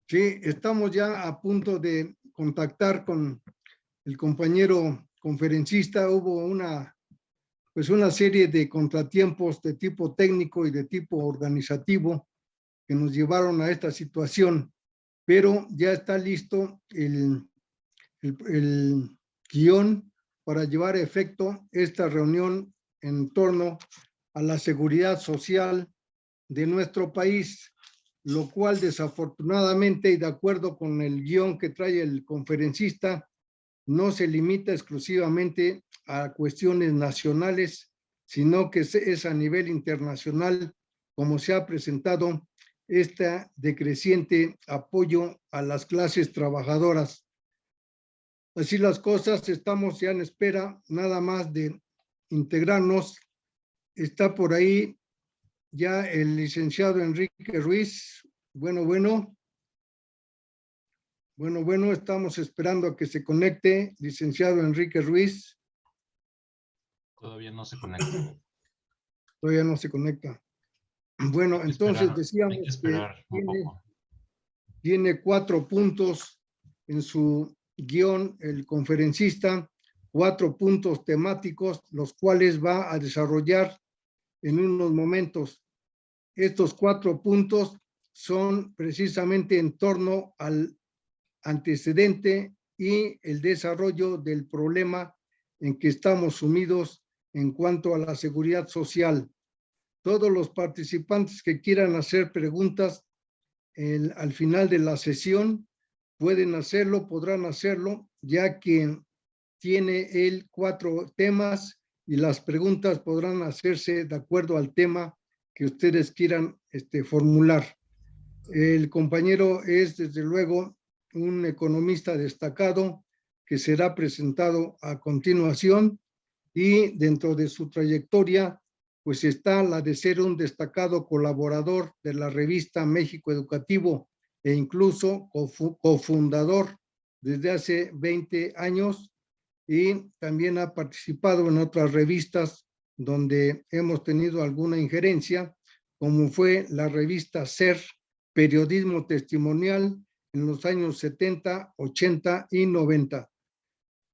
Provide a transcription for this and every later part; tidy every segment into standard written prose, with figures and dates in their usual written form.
Sí, estamos ya a punto de contactar con el compañero conferencista. Hubo una serie de contratiempos de tipo técnico y de tipo organizativo que nos llevaron a esta situación, pero ya está listo el guión para llevar a efecto esta reunión en torno a la seguridad social de nuestro país, lo cual desafortunadamente y de acuerdo con el guión que trae el conferencista, no se limita exclusivamente a cuestiones nacionales, sino que es a nivel internacional, como se ha presentado este decreciente apoyo a las clases trabajadoras. Así las cosas, estamos ya en espera nada más de integrarnos. Está por ahí ya el licenciado Enrique Ruiz. Bueno, estamos esperando a que se conecte, licenciado Enrique Ruiz. Todavía no se conecta. Todavía no se conecta. Bueno, entonces decíamos hay que esperar un poco. Tiene 4 puntos en su guión el conferencista, 4 puntos temáticos, los cuales va a desarrollar en unos momentos. Estos 4 puntos son precisamente en torno al antecedente y el desarrollo del problema en que estamos sumidos en cuanto a la seguridad social. Todos los participantes que quieran hacer preguntas al final de la sesión pueden hacerlo, podrán hacerlo, ya que tiene él 4 temas y las preguntas podrán hacerse de acuerdo al tema que ustedes quieran formular. El compañero es, desde luego, un economista destacado que será presentado a continuación, y dentro de su trayectoria, pues está la de ser un destacado colaborador de la revista México Educativo e incluso cofundador desde hace 20 años, y también ha participado en otras revistas donde hemos tenido alguna injerencia, como fue la revista SER, Periodismo Testimonial, en los años 70, 80 y 90.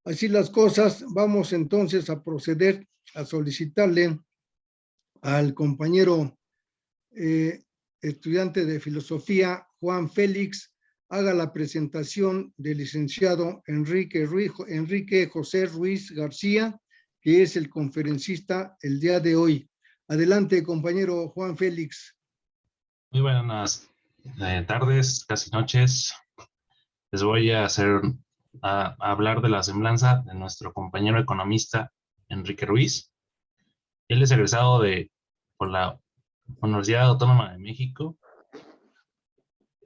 Así las cosas, vamos entonces a proceder a solicitarle al compañero estudiante de filosofía, Juan Félix, haga la presentación del licenciado Enrique José Ruiz García, que es el conferencista el día de hoy. Adelante, compañero Juan Félix. Muy buenas tardes, casi noches. Les voy a hablar de la semblanza de nuestro compañero economista Enrique Ruiz. Él es egresado por la Universidad Autónoma de México.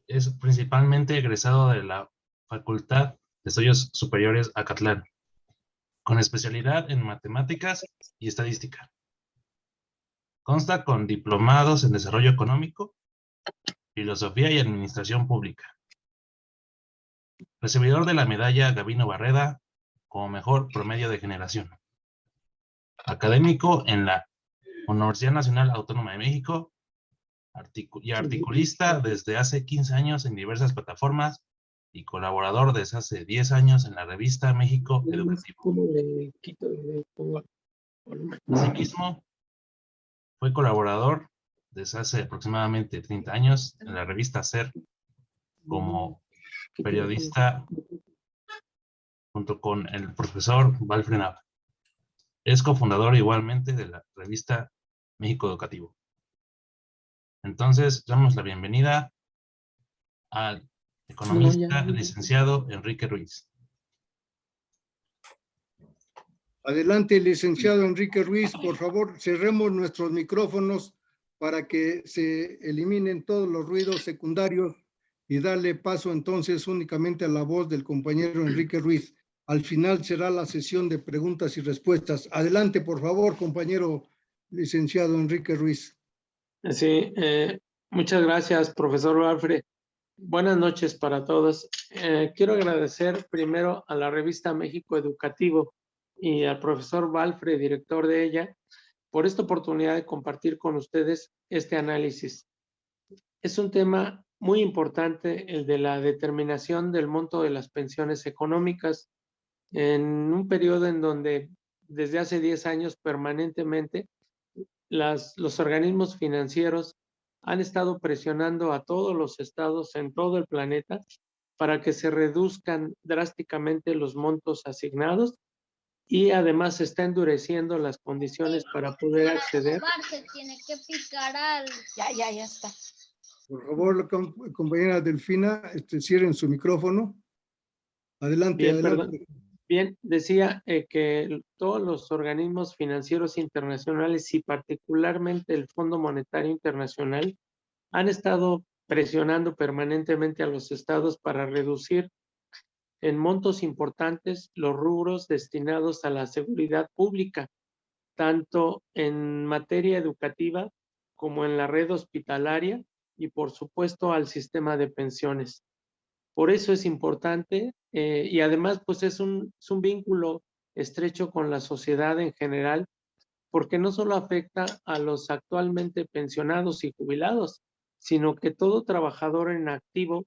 Es principalmente egresado de la Facultad de Estudios Superiores Acatlán, con especialidad en matemáticas y estadística. Consta con diplomados en desarrollo económico, filosofía y administración pública. Recibidor de la medalla Gabino Barreda como mejor promedio de generación. Académico en la Universidad Nacional Autónoma de México y articulista desde hace 15 años en diversas plataformas y colaborador desde hace 10 años en la revista México Educativo. Asimismo, fue colaborador desde hace aproximadamente 30 años en la revista SER como periodista junto con el profesor Valfred Nava. Es cofundador igualmente de la revista México Educativo. Entonces, damos la bienvenida al economista licenciado Enrique Ruiz. Adelante, licenciado Enrique Ruiz, por favor, cerremos nuestros micrófonos para que se eliminen todos los ruidos secundarios y darle paso entonces únicamente a la voz del compañero Enrique Ruiz. Al final será la sesión de preguntas y respuestas. Adelante, por favor, compañero licenciado Enrique Ruiz. Sí, muchas gracias, profesor Alfred. Buenas noches para todos. Quiero agradecer primero a la revista México Educativo y al profesor Valfred, director de ella, por esta oportunidad de compartir con ustedes este análisis. Es un tema muy importante el de la determinación del monto de las pensiones económicas en un periodo en donde desde hace 10 años permanentemente los organismos financieros han estado presionando a todos los estados en todo el planeta para que se reduzcan drásticamente los montos asignados y además se está endureciendo las condiciones para poder acceder. Se tiene que picar algo. Ya está. Por favor, compañera Delfina, cierren su micrófono. Adelante, Bien, adelante. Bien, decía que todos los organismos financieros internacionales y particularmente el Fondo Monetario Internacional han estado presionando permanentemente a los estados para reducir en montos importantes los rubros destinados a la seguridad pública, tanto en materia educativa como en la red hospitalaria y por supuesto al sistema de pensiones. Por eso es importante y además pues es un vínculo estrecho con la sociedad en general, porque no solo afecta a los actualmente pensionados y jubilados, sino que todo trabajador en activo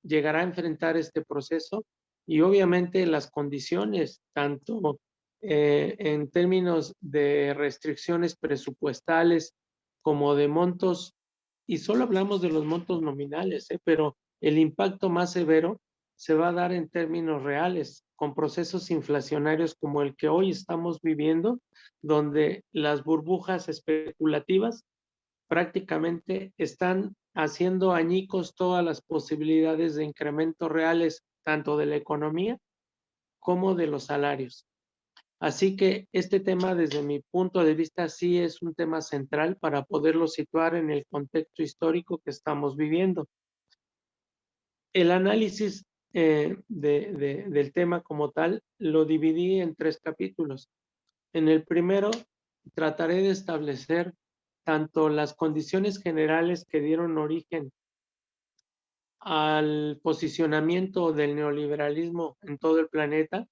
llegará a enfrentar este proceso y obviamente las condiciones, tanto en términos de restricciones presupuestales como de montos, y solo hablamos de los montos nominales, pero el impacto más severo se va a dar en términos reales, con procesos inflacionarios como el que hoy estamos viviendo, donde las burbujas especulativas prácticamente están haciendo añicos todas las posibilidades de incrementos reales, tanto de la economía como de los salarios. Así que este tema, desde mi punto de vista, sí es un tema central para poderlo situar en el contexto histórico que estamos viviendo. El análisis del tema como tal lo dividí en 3 capítulos. En el primero, trataré de establecer tanto las condiciones generales que dieron origen al posicionamiento del neoliberalismo en todo el planeta,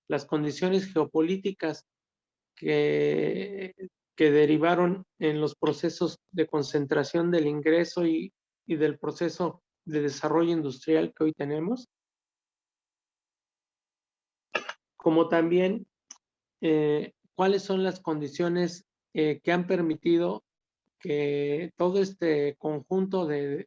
las condiciones geopolíticas que derivaron en los procesos de concentración del ingreso y del proceso de desarrollo industrial que hoy tenemos, como también cuáles son las condiciones que han permitido que todo este conjunto de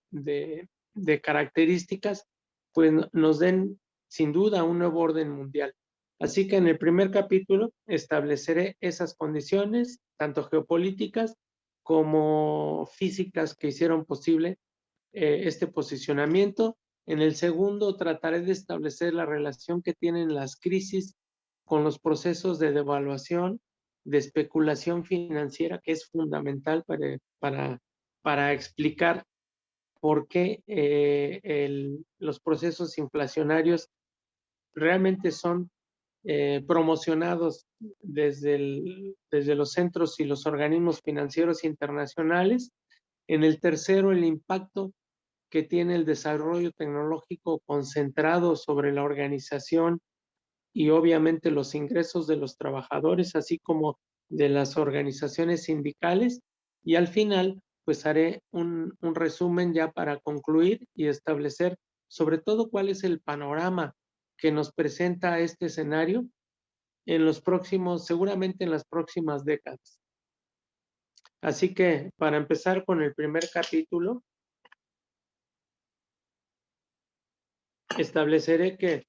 características pues nos den sin duda un nuevo orden mundial. Así que en el primer capítulo estableceré esas condiciones, tanto geopolíticas como físicas, que hicieron posible este posicionamiento. En el segundo trataré de establecer la relación que tienen las crisis con los procesos de devaluación, de especulación financiera, que es fundamental para explicar por qué los procesos inflacionarios realmente son promocionados desde los centros y los organismos financieros internacionales. En el tercero, el impacto que tiene el desarrollo tecnológico concentrado sobre la organización y obviamente los ingresos de los trabajadores, así como de las organizaciones sindicales. Y al final, pues haré un resumen ya para concluir y establecer sobre todo cuál es el panorama que nos presenta este escenario en los próximos, seguramente en las próximas décadas. Así que para empezar con el primer capítulo, estableceré que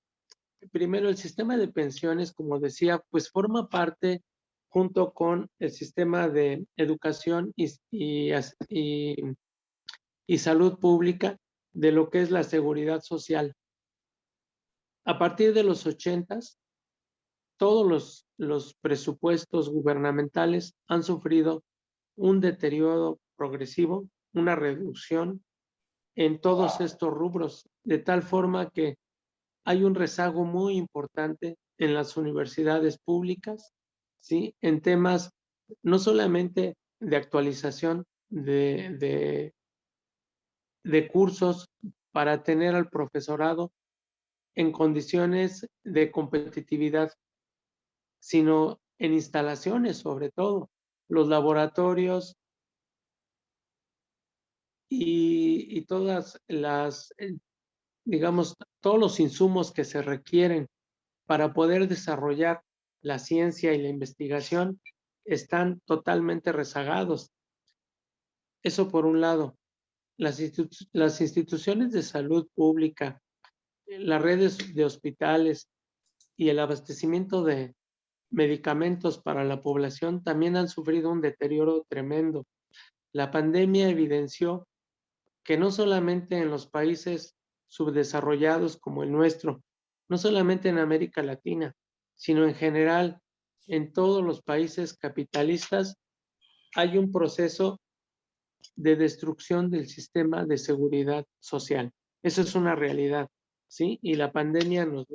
primero el sistema de pensiones, como decía, pues forma parte junto con el sistema de educación y salud pública de lo que es la seguridad social. A partir de los 80s, todos los presupuestos gubernamentales han sufrido un deterioro progresivo, una reducción en todos estos rubros, de tal forma que hay un rezago muy importante en las universidades públicas, ¿sí? En temas no solamente de actualización de cursos para tener al profesorado en condiciones de competitividad, sino en instalaciones sobre todo. Los laboratorios y todas las, digamos, todos los insumos que se requieren para poder desarrollar la ciencia y la investigación están totalmente rezagados. Eso por un lado. Las instituciones de salud pública, las redes de hospitales y el abastecimiento de medicamentos para la población también han sufrido un deterioro tremendo. La pandemia evidenció que no solamente en los países subdesarrollados como el nuestro, no solamente en América Latina, sino en general en todos los países capitalistas, hay un proceso de destrucción del sistema de seguridad social. Eso es una realidad, ¿sí? Y la pandemia nos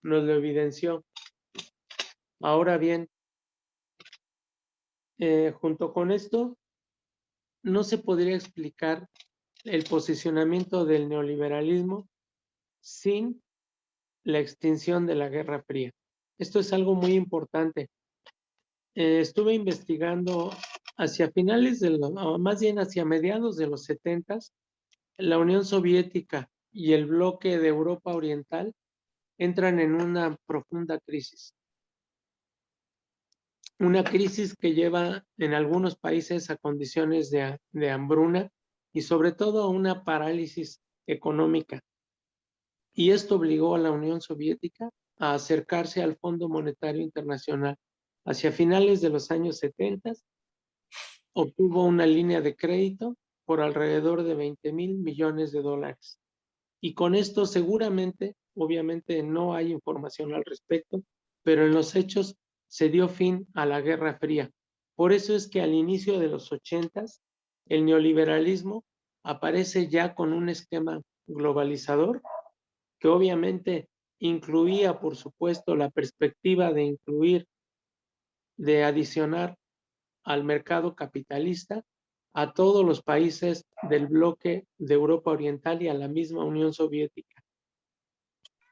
lo evidenció. Ahora bien, junto con esto, no se podría explicar el posicionamiento del neoliberalismo sin la extinción de la Guerra Fría. Esto es algo muy importante. Estuve investigando hacia finales más bien hacia mediados de los 70s, la Unión Soviética y el bloque de Europa Oriental entran en una profunda crisis. Una crisis que lleva en algunos países a condiciones de hambruna y sobre todo a una parálisis económica. Y esto obligó a la Unión Soviética a acercarse al Fondo Monetario Internacional. Hacia finales de los años 70 obtuvo una línea de crédito por alrededor de 20,000 millones de dólares. Y con esto seguramente, obviamente no hay información al respecto, pero en los hechos se dio fin a la Guerra Fría. Por eso es que al inicio de los 80s, el neoliberalismo aparece ya con un esquema globalizador que obviamente incluía, por supuesto, la perspectiva de adicionar al mercado capitalista a todos los países del bloque de Europa Oriental y a la misma Unión Soviética.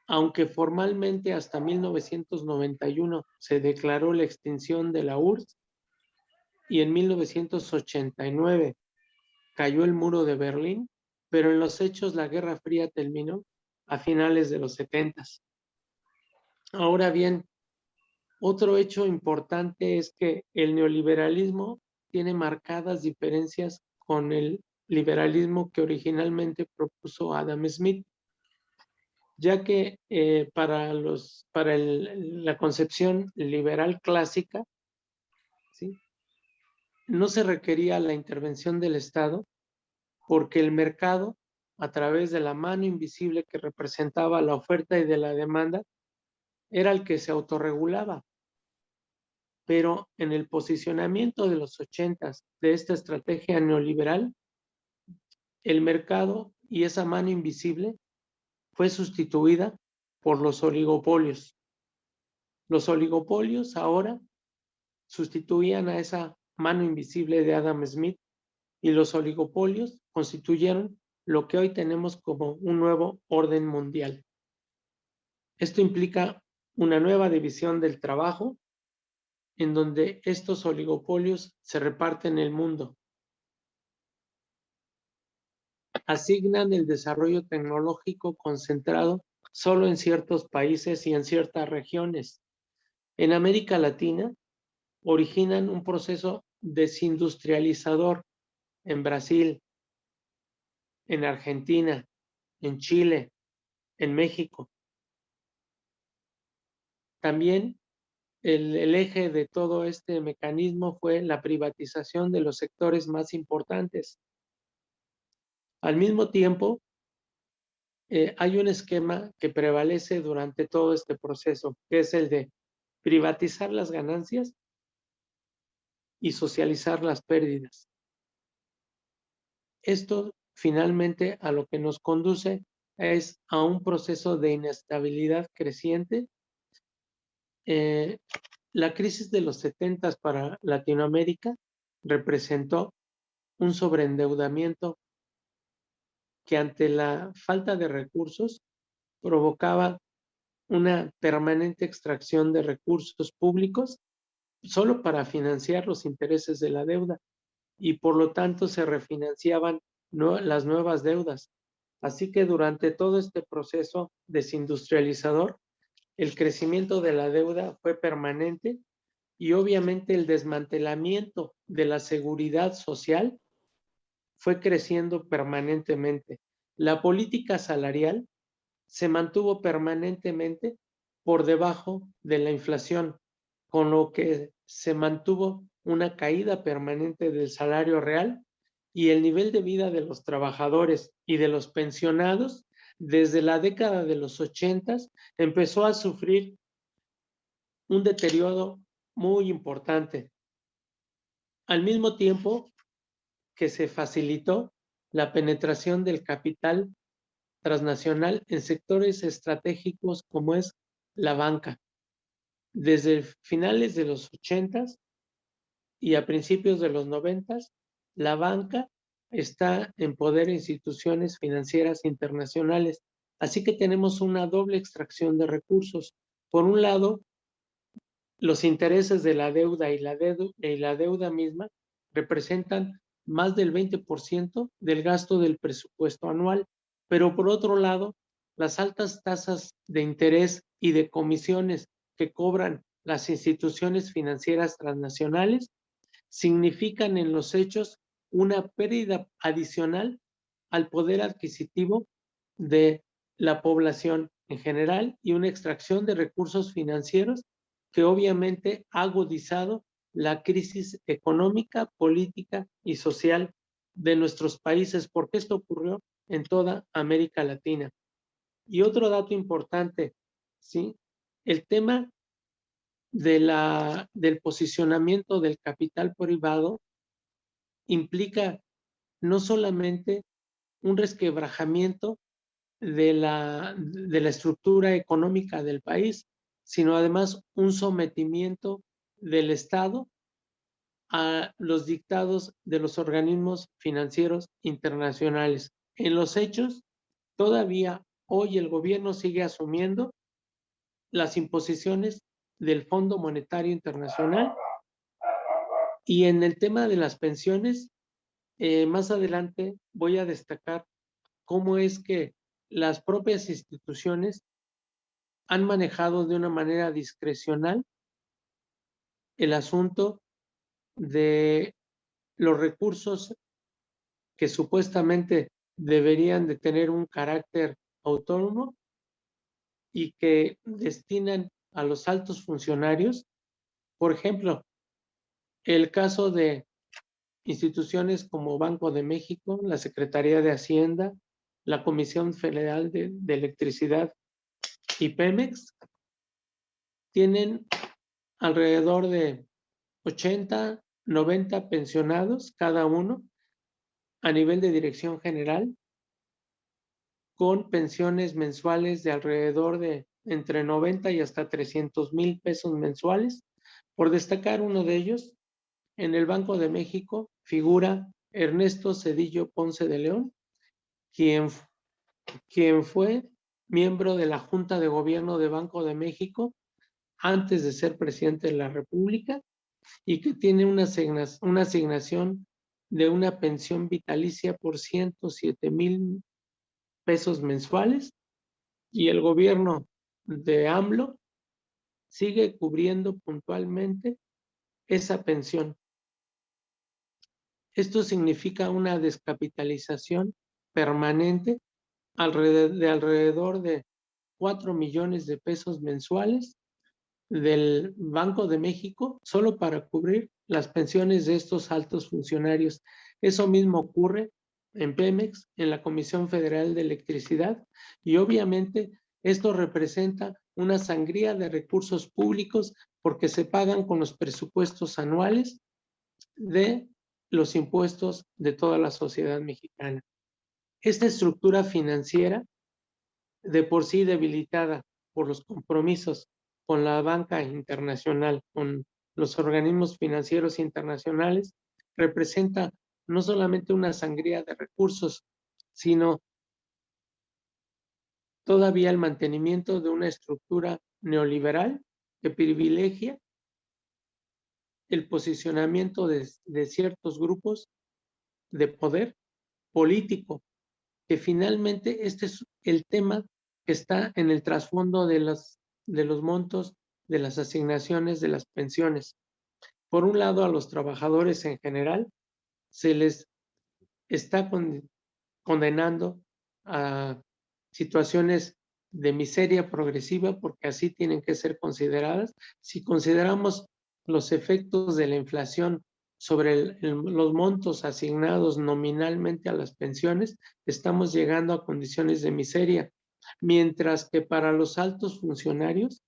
Aunque formalmente hasta 1991 se declaró la extinción de la URSS y en 1989 cayó el muro de Berlín, pero en los hechos la Guerra Fría terminó a finales de los 70s. Ahora bien, otro hecho importante es que el neoliberalismo tiene marcadas diferencias con el liberalismo que originalmente propuso Adam Smith, ya que para la concepción liberal clásica, ¿sí?, no se requería la intervención del Estado porque el mercado, a través de la mano invisible que representaba la oferta y de la demanda, era el que se autorregulaba. Pero en el posicionamiento de los 80s de esta estrategia neoliberal, el mercado y esa mano invisible fue sustituida por los oligopolios. Los oligopolios ahora sustituían a esa mano invisible de Adam Smith y los oligopolios constituyeron lo que hoy tenemos como un nuevo orden mundial. Esto implica una nueva división del trabajo en donde estos oligopolios se reparten el mundo. Asignan el desarrollo tecnológico concentrado solo en ciertos países y en ciertas regiones. En América Latina originan un proceso desindustrializador en Brasil, en Argentina, en Chile, en México. También el eje de todo este mecanismo fue la privatización de los sectores más importantes. Al mismo tiempo, hay un esquema que prevalece durante todo este proceso, que es el de privatizar las ganancias y socializar las pérdidas. Esto finalmente a lo que nos conduce es a un proceso de inestabilidad creciente. La crisis de los 70s para Latinoamérica representó un sobreendeudamiento que ante la falta de recursos provocaba una permanente extracción de recursos públicos solo para financiar los intereses de la deuda y por lo tanto se refinanciaban las nuevas deudas. Así que durante todo este proceso desindustrializador, el crecimiento de la deuda fue permanente y obviamente el desmantelamiento de la seguridad social fue creciendo permanentemente. La política salarial se mantuvo permanentemente por debajo de la inflación, con lo que se mantuvo una caída permanente del salario real y el nivel de vida de los trabajadores y de los pensionados desde la década de los 80 empezó a sufrir un deterioro muy importante. Al mismo tiempo que se facilitó la penetración del capital transnacional en sectores estratégicos como es la banca. Desde finales de los 80 y a principios de los 90, la banca está en poder de instituciones financieras internacionales. Así que tenemos una doble extracción de recursos. Por un lado, los intereses de la deuda y la deuda misma representan más del 20% del gasto del presupuesto anual. Pero por otro lado, las altas tasas de interés y de comisiones que cobran las instituciones financieras transnacionales significan en los hechos una pérdida adicional al poder adquisitivo de la población en general y una extracción de recursos financieros que obviamente ha agudizado la crisis económica, política y social de nuestros países, porque esto ocurrió en toda América Latina. Y otro dato importante, ¿sí? El tema del posicionamiento del capital privado implica no solamente un resquebrajamiento de la estructura económica del país, sino además un sometimiento del Estado a los dictados de los organismos financieros internacionales. En los hechos, todavía hoy el gobierno sigue asumiendo las imposiciones del Fondo Monetario Internacional y en el tema de las pensiones, más adelante voy a destacar cómo es que las propias instituciones han manejado de una manera discrecional el asunto de los recursos que supuestamente deberían de tener un carácter autónomo y que destinan a los altos funcionarios. Por ejemplo, el caso de instituciones como Banco de México, la Secretaría de Hacienda, la Comisión Federal de Electricidad y Pemex, tienen alrededor de 80, 90 pensionados cada uno a nivel de dirección general, con pensiones mensuales de alrededor de entre 90 y hasta 300,000 pesos mensuales. Por destacar uno de ellos, en el Banco de México figura Ernesto Zedillo Ponce de León, quien fue miembro de la Junta de Gobierno de Banco de México antes de ser presidente de la República y que tiene una asignación de una pensión vitalicia por 107,000 pesos mensuales, y el gobierno de AMLO sigue cubriendo puntualmente esa pensión. Esto significa una descapitalización permanente de alrededor de 4 millones de pesos mensuales del Banco de México solo para cubrir las pensiones de estos altos funcionarios. Eso mismo ocurre en Pemex, en la Comisión Federal de Electricidad, y obviamente esto representa una sangría de recursos públicos porque se pagan con los presupuestos anuales de los impuestos de toda la sociedad mexicana. Esta estructura financiera, de por sí debilitada por los compromisos con la banca internacional, con los organismos financieros internacionales, representa no solamente una sangría de recursos, sino todavía el mantenimiento de una estructura neoliberal que privilegia el posicionamiento de ciertos grupos de poder político, que finalmente este es el tema que está en el trasfondo de los montos, de las asignaciones, de las pensiones. Por un lado, a los trabajadores en general se les está condenando a situaciones de miseria progresiva, porque así tienen que ser consideradas. Si consideramos los efectos de la inflación sobre los montos asignados nominalmente a las pensiones, estamos llegando a condiciones de miseria, mientras que para los altos funcionarios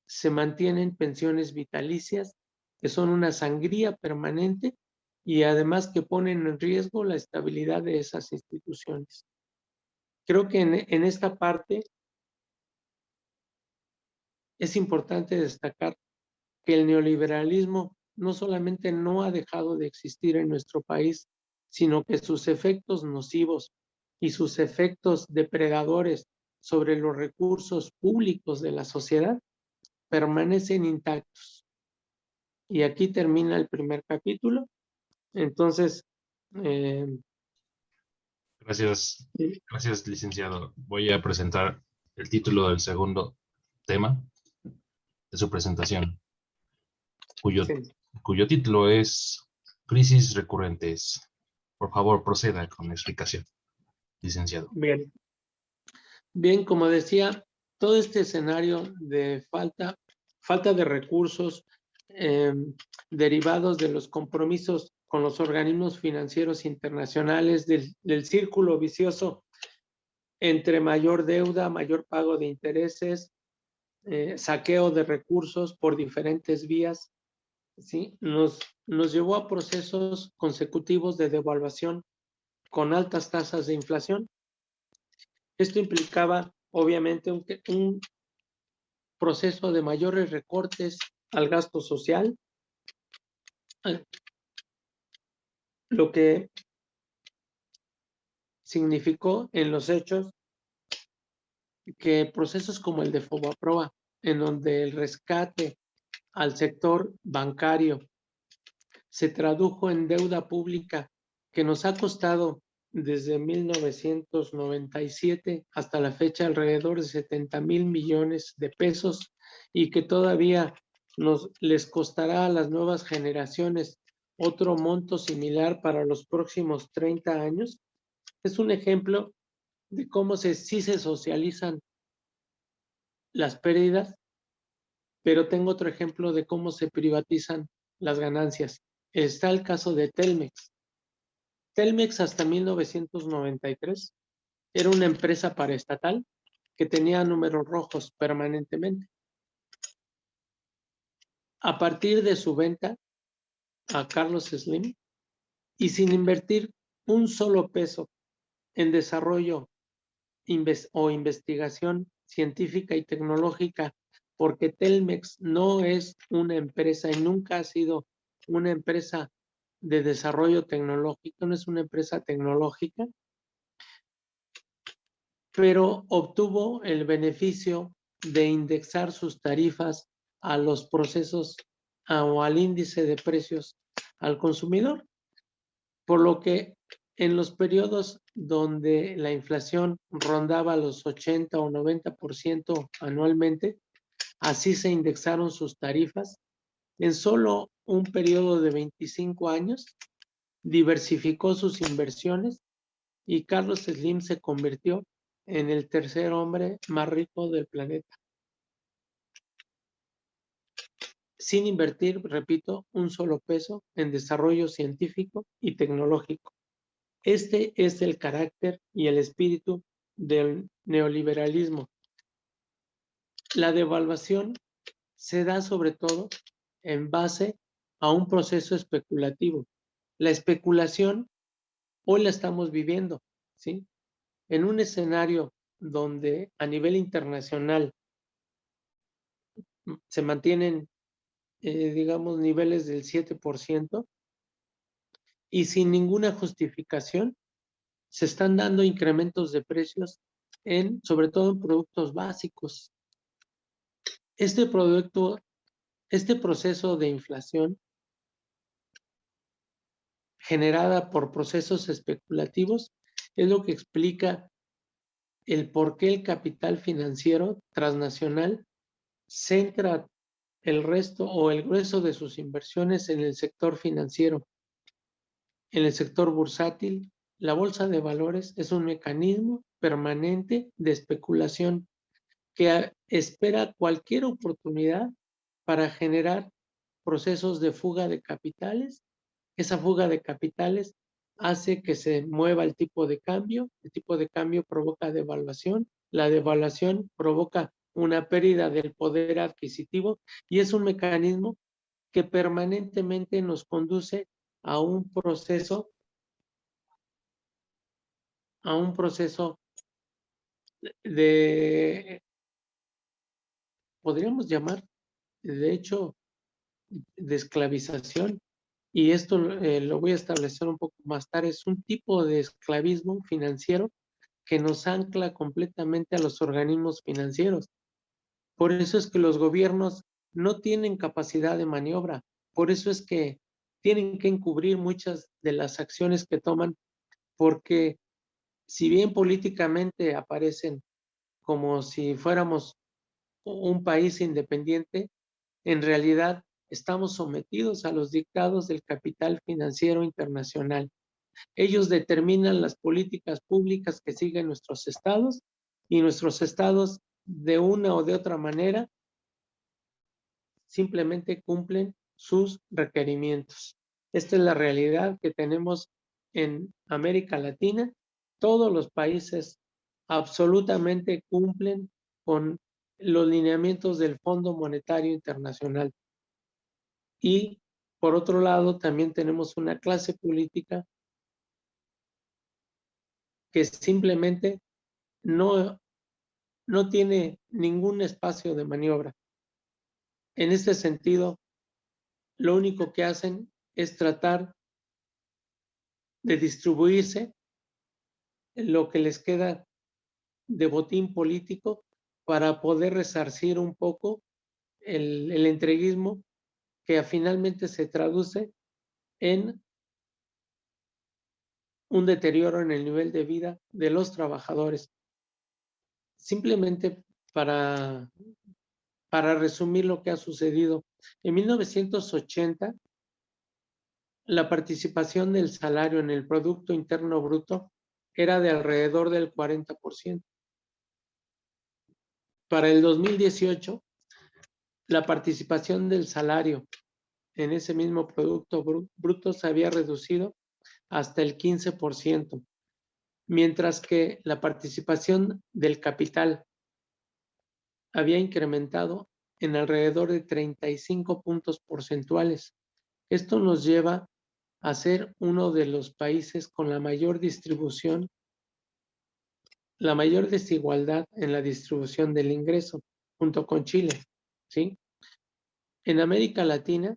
se mantienen pensiones vitalicias, que son una sangría permanente y además que ponen en riesgo la estabilidad de esas instituciones. Creo que en esta parte es importante destacar que el neoliberalismo no solamente no ha dejado de existir en nuestro país, sino que sus efectos nocivos y sus efectos depredadores sobre los recursos públicos de la sociedad permanecen intactos. Y aquí termina el primer capítulo. Entonces, Gracias, gracias, licenciado. Voy a presentar el título del segundo tema de su presentación, cuyo título es Crisis recurrentes. Por favor, proceda con la explicación, licenciado. Bien, como decía, todo este escenario de falta de recursos derivados de los compromisos con los organismos financieros internacionales, del círculo vicioso entre mayor deuda, mayor pago de intereses, saqueo de recursos por diferentes vías, ¿sí? Nos llevó a procesos consecutivos de devaluación con altas tasas de inflación. Esto implicaba, obviamente, un proceso de mayores recortes al gasto social, lo que significó en los hechos que procesos como el de Fobaproa, en donde el rescate al sector bancario se tradujo en deuda pública que nos ha costado desde 1997 hasta la fecha alrededor de 70,000 millones de pesos y que todavía les costará a las nuevas generaciones otro monto similar para los próximos 30 años, es un ejemplo de cómo sí se socializan las pérdidas, pero tengo otro ejemplo de cómo se privatizan las ganancias. Está el caso de Telmex. Telmex hasta 1993 era una empresa paraestatal que tenía números rojos permanentemente. A partir de su venta a Carlos Slim y sin invertir un solo peso en desarrollo o investigación científica y tecnológica, porque Telmex no es una empresa y nunca ha sido una empresa de desarrollo tecnológico, no es una empresa tecnológica, pero obtuvo el beneficio de indexar sus tarifas a los procesos o al índice de precios al consumidor, por lo que en los periodos donde la inflación rondaba los 80 o 90% anualmente, así se indexaron sus tarifas. En solo un periodo de 25 años, diversificó sus inversiones y Carlos Slim se convirtió en el tercer hombre más rico del planeta. Sin invertir, repito, un solo peso en desarrollo científico y tecnológico. Este es el carácter y el espíritu del neoliberalismo. La devaluación se da sobre todo en base a un proceso especulativo. La especulación hoy la estamos viviendo, ¿sí? En un escenario donde a nivel internacional se mantienen, digamos, niveles del 7% y sin ninguna justificación se están dando incrementos de precios sobre todo en productos básicos. Este proceso de inflación generada por procesos especulativos es lo que explica el por qué el capital financiero transnacional centra el resto o el grueso de sus inversiones en el sector financiero, en el sector bursátil. La bolsa de valores es un mecanismo permanente de especulación que espera cualquier oportunidad para generar procesos de fuga de capitales. Esa fuga de capitales hace que se mueva el tipo de cambio provoca devaluación, la devaluación provoca una pérdida del poder adquisitivo y es un mecanismo que permanentemente nos conduce a un proceso de, podríamos llamar, de hecho, de esclavización. Y esto lo voy a establecer un poco más tarde. Es un tipo de esclavismo financiero que nos ancla completamente a los organismos financieros. Por eso es que los gobiernos no tienen capacidad de maniobra. Por eso es que tienen que encubrir muchas de las acciones que toman, porque si bien políticamente aparecen como si fuéramos un país independiente, en realidad estamos sometidos a los dictados del capital financiero internacional. Ellos determinan las políticas públicas que siguen nuestros estados y nuestros estados de una o de otra manera simplemente cumplen sus requerimientos. Esta es la realidad que tenemos en América Latina. Todos los países absolutamente cumplen con los lineamientos del Fondo Monetario Internacional. Y por otro lado, también tenemos una clase política que simplemente no tiene ningún espacio de maniobra. En este sentido, lo único que hacen es tratar de distribuirse lo que les queda de botín político para poder resarcir un poco el entreguismo que finalmente se traduce en un deterioro en el nivel de vida de los trabajadores. Simplemente para resumir lo que ha sucedido. En 1980, la participación del salario en el Producto Interno Bruto era de alrededor del 40%. Para el 2018, la participación del salario en ese mismo Producto Bruto se había reducido hasta el 15%, mientras que la participación del capital había incrementado en alrededor de 35 puntos porcentuales. Esto nos lleva a ser uno de los países con la mayor distribución, la mayor desigualdad en la distribución del ingreso, junto con Chile, ¿sí? En América Latina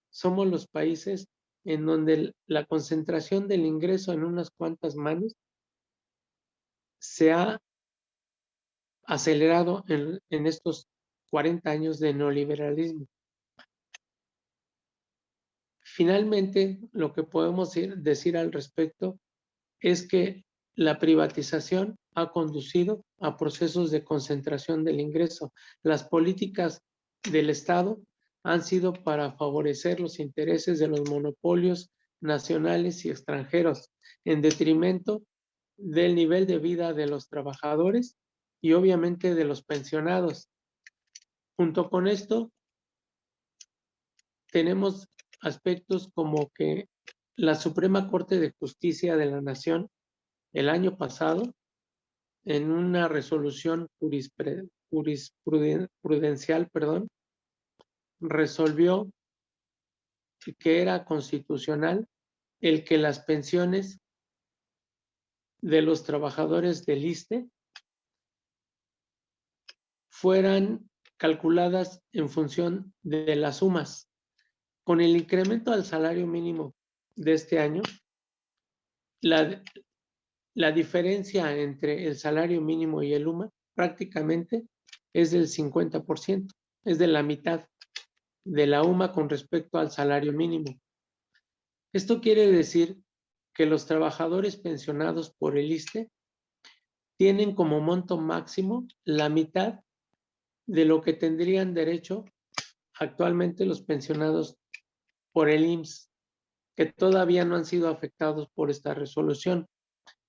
somos los países en donde la concentración del ingreso en unas cuantas manos se ha acelerado en estos 40 años de neoliberalismo. Finalmente, lo que podemos decir al respecto es que la privatización ha conducido a procesos de concentración del ingreso. Las políticas del Estado han sido para favorecer los intereses de los monopolios nacionales y extranjeros, en detrimento del nivel de vida de los trabajadores y obviamente de los pensionados. Junto con esto, tenemos aspectos como que la Suprema Corte de Justicia de la Nación el año pasado, en una resolución jurisprudencial, resolvió que era constitucional el que las pensiones de los trabajadores del ISSSTE fueran calculadas en función de las sumas. Con el incremento al salario mínimo de este año, la diferencia entre el salario mínimo y el UMA prácticamente es del 50%, es de la mitad de la UMA con respecto al salario mínimo. Esto quiere decir que los trabajadores pensionados por el ISSSTE tienen como monto máximo la mitad de lo que tendrían derecho actualmente los pensionados por el IMSS, que todavía no han sido afectados por esta resolución.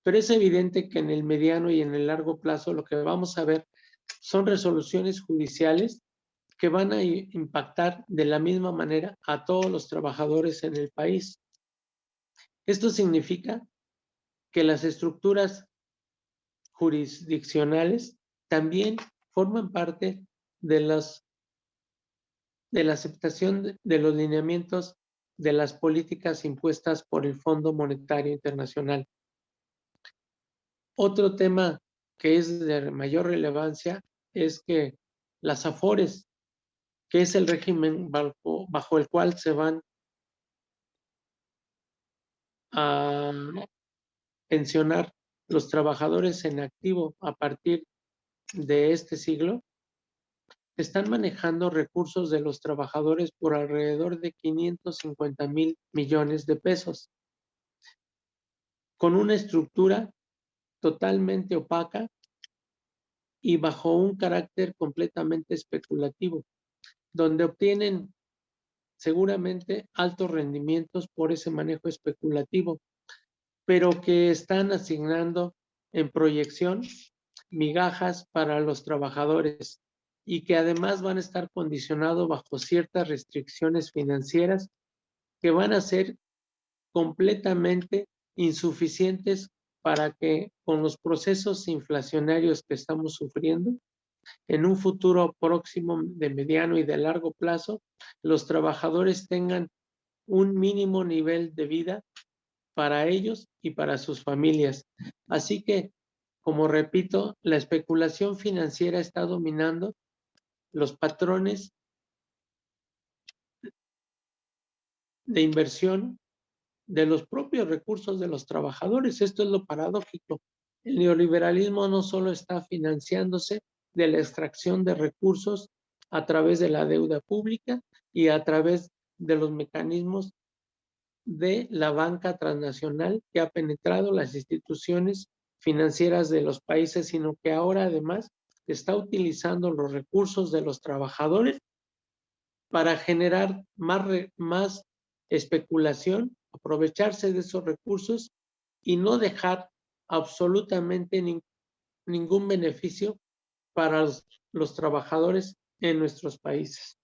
Pero es evidente que en el mediano y en el largo plazo lo que vamos a ver son resoluciones judiciales que van a impactar de la misma manera a todos los trabajadores en el país. Esto significa que las estructuras jurisdiccionales también forman parte de la aceptación de los lineamientos de las políticas impuestas por el Fondo Monetario Internacional. Otro tema que es de mayor relevancia es que las AFORES, que es el régimen bajo el cual se van a pensionar los trabajadores en activo a partir de este siglo, están manejando recursos de los trabajadores por alrededor de 550,000 millones de pesos, con una estructura totalmente opaca y bajo un carácter completamente especulativo, donde obtienen seguramente altos rendimientos por ese manejo especulativo, pero que están asignando en proyección migajas para los trabajadores y que además van a estar condicionados bajo ciertas restricciones financieras que van a ser completamente insuficientes para que con los procesos inflacionarios que estamos sufriendo, en un futuro próximo de mediano y de largo plazo, los trabajadores tengan un mínimo nivel de vida para ellos y para sus familias. Así que, como repito, la especulación financiera está dominando los patrones de inversión de los propios recursos de los trabajadores. Esto es lo paradójico. El neoliberalismo no solo está financiándose de la extracción de recursos a través de la deuda pública y a través de los mecanismos de la banca transnacional que ha penetrado las instituciones financieras de los países, sino que ahora además está utilizando los recursos de los trabajadores para generar más especulación, aprovecharse de esos recursos y no dejar absolutamente ningún beneficio para los trabajadores en nuestros países.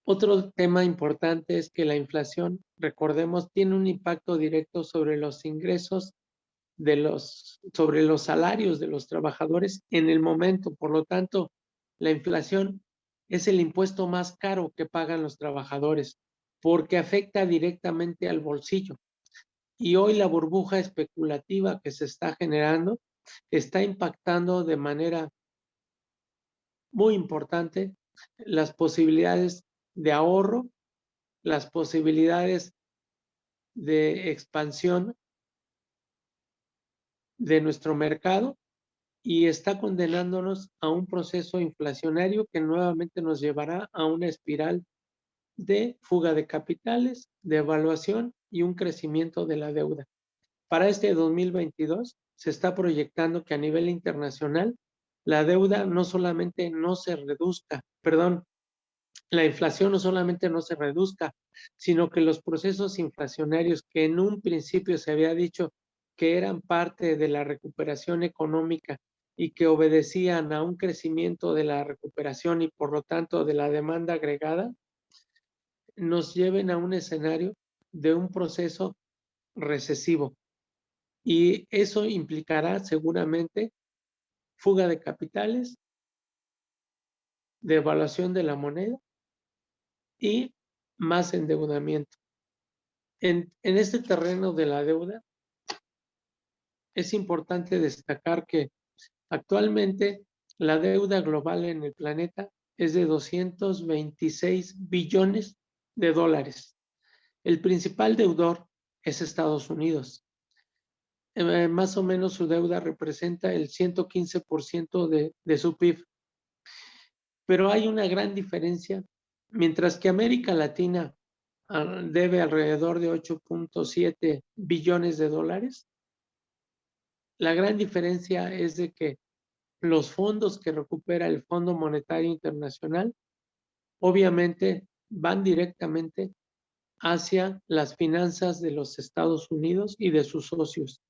Otro tema importante es que la inflación, recordemos, tiene un impacto directo sobre los ingresos sobre los salarios de los trabajadores en el momento. Por lo tanto, la inflación es el impuesto más caro que pagan los trabajadores porque afecta directamente al bolsillo. Y hoy la burbuja especulativa que se está generando está impactando de manera muy importante las posibilidades de ahorro, las posibilidades de expansión de nuestro mercado y está condenándonos a un proceso inflacionario que nuevamente nos llevará a una espiral de fuga de capitales, de evaluación y un crecimiento de la deuda. Para este 2022 se está proyectando que a nivel internacional la deuda no solamente no se reduzca, la inflación no solamente no se reduzca, sino que los procesos inflacionarios que en un principio se había dicho que eran parte de la recuperación económica y que obedecían a un crecimiento de la recuperación y por lo tanto de la demanda agregada, nos lleven a un escenario de un proceso recesivo. Y eso implicará seguramente fuga de capitales, devaluación de la moneda y más endeudamiento. En este terreno de la deuda, es importante destacar que actualmente la deuda global en el planeta es de 226 billones de dólares. El principal deudor es Estados Unidos. Más o menos su deuda representa el 115% de su PIB. Pero hay una gran diferencia. Mientras que América Latina debe alrededor de 8.7 billones de dólares, la gran diferencia es de que los fondos que recupera el Fondo Monetario Internacional obviamente van directamente hacia las finanzas de los Estados Unidos y de sus socios.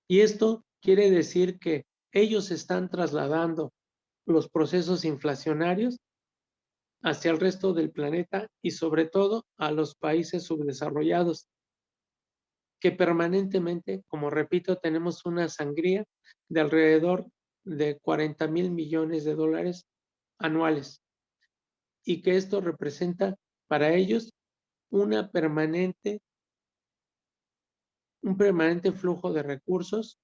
Y esto quiere decir que ellos están trasladando los procesos inflacionarios hacia el resto del planeta y sobre todo a los países subdesarrollados, que permanentemente, como repito, tenemos una sangría de alrededor de 40,000 millones de dólares anuales y que esto representa para ellos un permanente flujo de recursos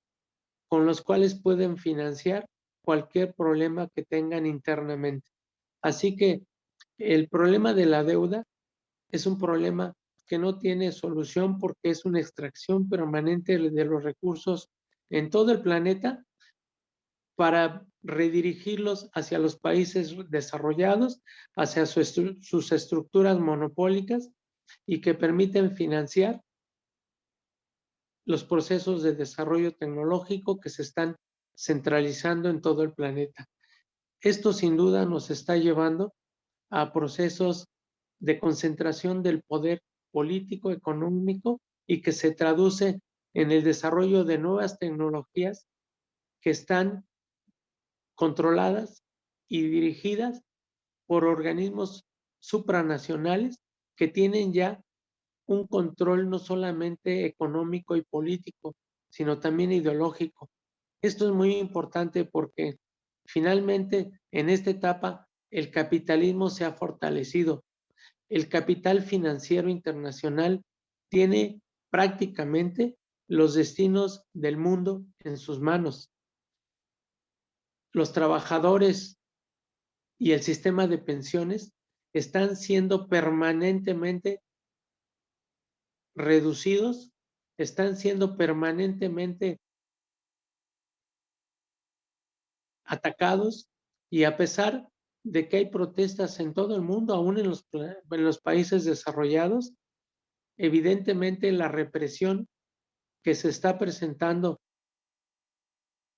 con los cuales pueden financiar cualquier problema que tengan internamente. Así que el problema de la deuda es un problema que no tiene solución porque es una extracción permanente de los recursos en todo el planeta para redirigirlos hacia los países desarrollados, hacia sus estructuras monopólicas y que permiten financiar los procesos de desarrollo tecnológico que se están centralizando en todo el planeta. Esto sin duda nos está llevando a procesos de concentración del poder político, económico y que se traduce en el desarrollo de nuevas tecnologías que están controladas y dirigidas por organismos supranacionales que tienen ya un control no solamente económico y político, sino también ideológico. Esto es muy importante porque finalmente en esta etapa el capitalismo se ha fortalecido. El capital financiero internacional tiene prácticamente los destinos del mundo en sus manos. Los trabajadores y el sistema de pensiones están siendo permanentemente reducidos, están siendo permanentemente atacados y a pesar de que hay protestas en todo el mundo, aún en los países desarrollados, evidentemente la represión que se está presentando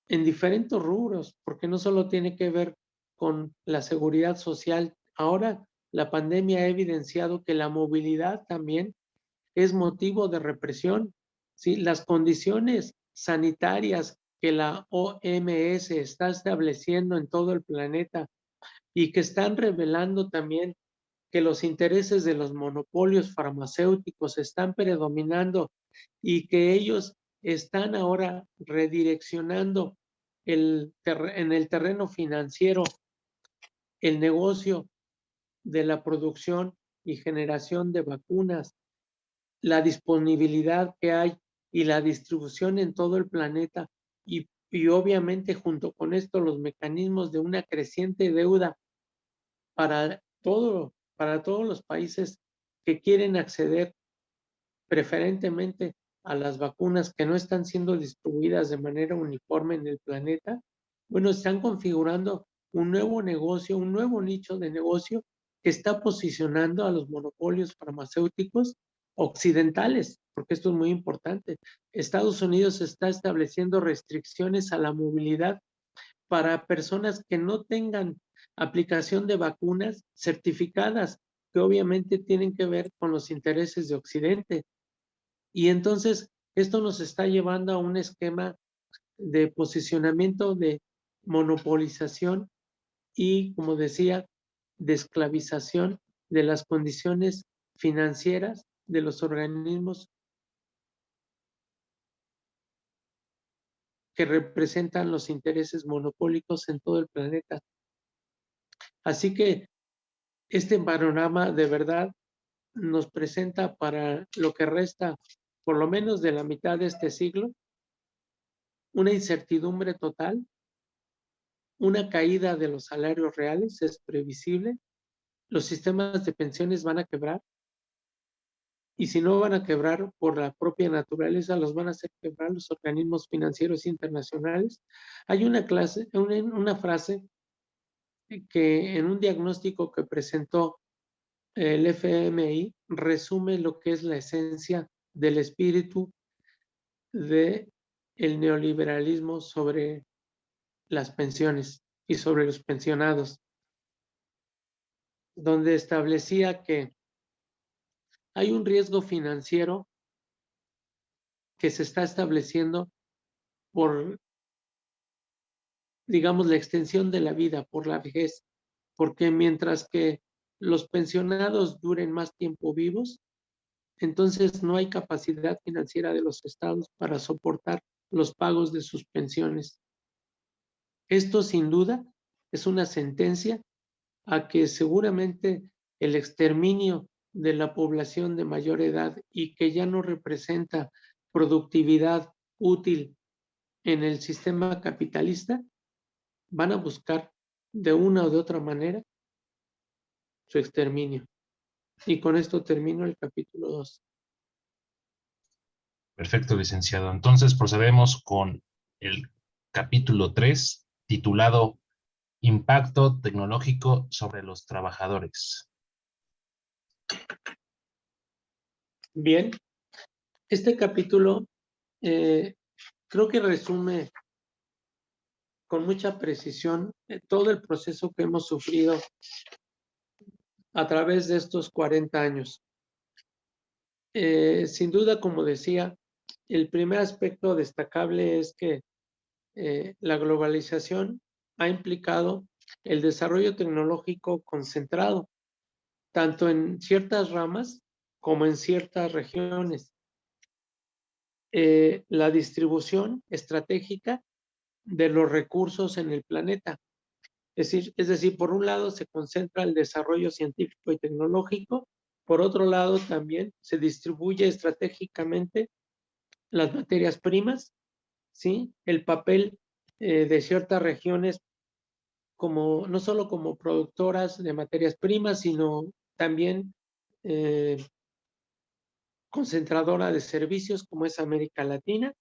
en diferentes rubros, porque no solo tiene que ver con la seguridad social. Ahora la pandemia ha evidenciado que la movilidad también es motivo de represión. ¿Sí? Las condiciones sanitarias que la OMS está estableciendo en todo el planeta y que están revelando también que los intereses de los monopolios farmacéuticos están predominando y que ellos están ahora redireccionando en el terreno financiero el negocio de la producción y generación de vacunas, la disponibilidad que hay y la distribución en todo el planeta y obviamente junto con esto los mecanismos de una creciente deuda para todos los países que quieren acceder preferentemente a las vacunas que no están siendo distribuidas de manera uniforme en el planeta, bueno, están configurando un nuevo negocio, un nuevo nicho de negocio que está posicionando a los monopolios farmacéuticos occidentales, porque esto es muy importante. Estados Unidos está estableciendo restricciones a la movilidad para personas que no tengan aplicación de vacunas certificadas, que obviamente tienen que ver con los intereses de Occidente. Y entonces esto nos está llevando a un esquema de posicionamiento de monopolización y, como decía, de esclavización de las condiciones financieras de los organismos que representan los intereses monopólicos en todo el planeta. Así que este panorama de verdad nos presenta para lo que resta, por lo menos de la mitad de este siglo, una incertidumbre total, una caída de los salarios reales es previsible, los sistemas de pensiones van a quebrar y si no van a quebrar por la propia naturaleza, los van a hacer quebrar los organismos financieros internacionales. Hay una frase que en un diagnóstico que presentó el FMI resume lo que es la esencia del espíritu del neoliberalismo sobre las pensiones y sobre los pensionados, donde establecía que hay un riesgo financiero que se está estableciendo por, digamos, la extensión de la vida, por la vejez, porque mientras que los pensionados duren más tiempo vivos, entonces no hay capacidad financiera de los estados para soportar los pagos de sus pensiones. Esto sin duda es una sentencia a que seguramente el exterminio de la población de mayor edad y que ya no representa productividad útil en el sistema capitalista, van a buscar de una o de otra manera su exterminio. Y con esto termino el capítulo 2. Perfecto, licenciado. Entonces procedemos con el capítulo 3, titulado Impacto tecnológico sobre los trabajadores. Bien, este capítulo creo que resume con mucha precisión todo el proceso que hemos sufrido a través de estos 40 años. Sin duda, como decía, el primer aspecto destacable es que la globalización ha implicado el desarrollo tecnológico concentrado, tanto en ciertas ramas como en ciertas regiones. La distribución estratégica de los recursos en el planeta. Es decir, por un lado se concentra el desarrollo científico y tecnológico, por otro lado también se distribuye estratégicamente las materias primas, ¿sí? El papel de ciertas regiones como, no solo como productoras de materias primas, sino también concentradora de servicios como es América Latina.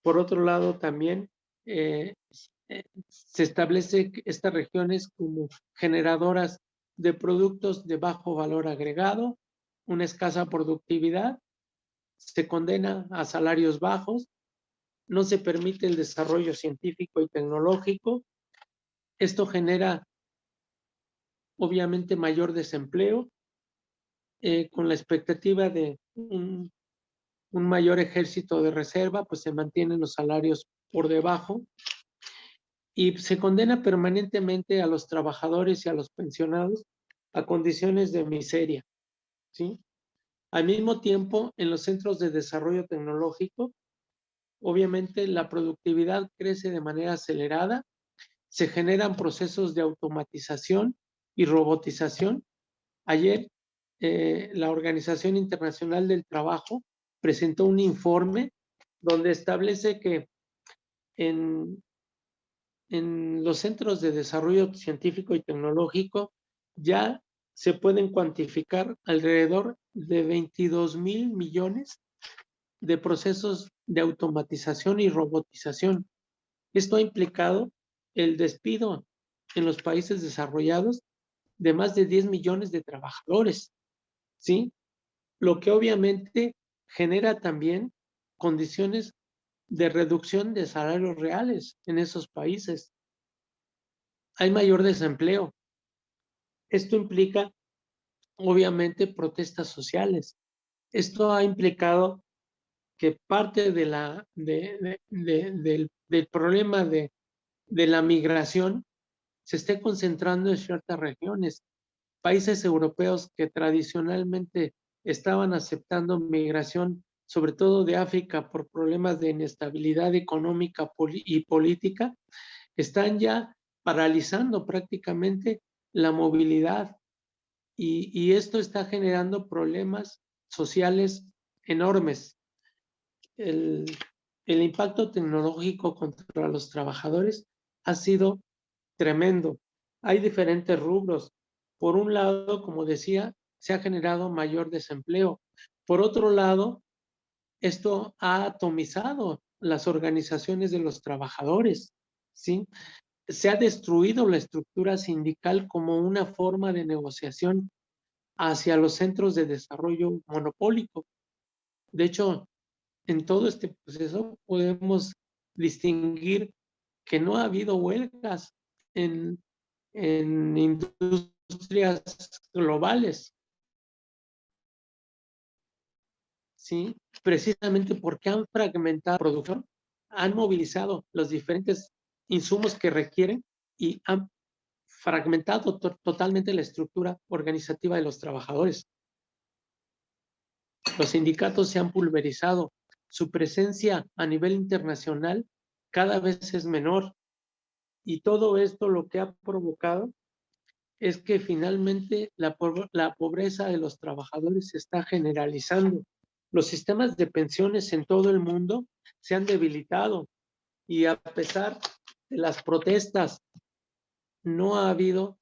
Por otro lado también se establece estas regiones como generadoras de productos de bajo valor agregado, una escasa productividad, se condena a salarios bajos, no se permite el desarrollo científico y tecnológico. Esto genera obviamente mayor desempleo, con la expectativa de un mayor ejército de reserva, pues se mantienen los salarios por debajo. Y se condena permanentemente a los trabajadores y a los pensionados a condiciones de miseria, ¿sí? Al mismo tiempo, en los centros de desarrollo tecnológico, obviamente la productividad crece de manera acelerada, se generan procesos de automatización y robotización. Ayer, la Organización Internacional del Trabajo presentó un informe donde establece que en los centros de desarrollo científico y tecnológico ya se pueden cuantificar alrededor de 22,000 millones de procesos de automatización y robotización. Esto ha implicado el despido en los países desarrollados de más de 10 millones de trabajadores, ¿sí? Lo que obviamente genera también condiciones de reducción de salarios reales en esos países. Hay mayor desempleo. Esto implica, obviamente, protestas sociales. Esto ha implicado que parte de del problema de la migración se esté concentrando en ciertas regiones. Países europeos que tradicionalmente estaban aceptando migración, sobre todo de África, por problemas de inestabilidad económica y política, están ya paralizando prácticamente la movilidad y esto está generando problemas sociales enormes. El impacto tecnológico contra los trabajadores ha sido tremendo. Hay diferentes rubros. Por un lado, como decía, se ha generado mayor desempleo. Por otro lado, esto ha atomizado las organizaciones de los trabajadores, ¿sí? se ha destruido la estructura sindical como una forma de negociación hacia los centros de desarrollo monopólico. De hecho, en todo este proceso podemos distinguir que no ha habido huelgas en industrias globales, ¿sí? Precisamente porque han fragmentado la producción, han movilizado los diferentes insumos que requieren y han fragmentado totalmente la estructura organizativa de los trabajadores. Los sindicatos se han pulverizado, su presencia a nivel internacional cada vez es menor, y todo esto lo que ha provocado es que finalmente la pobreza de los trabajadores se está generalizando. Los sistemas de pensiones en todo el mundo se han debilitado, y a pesar de las protestas, no ha habido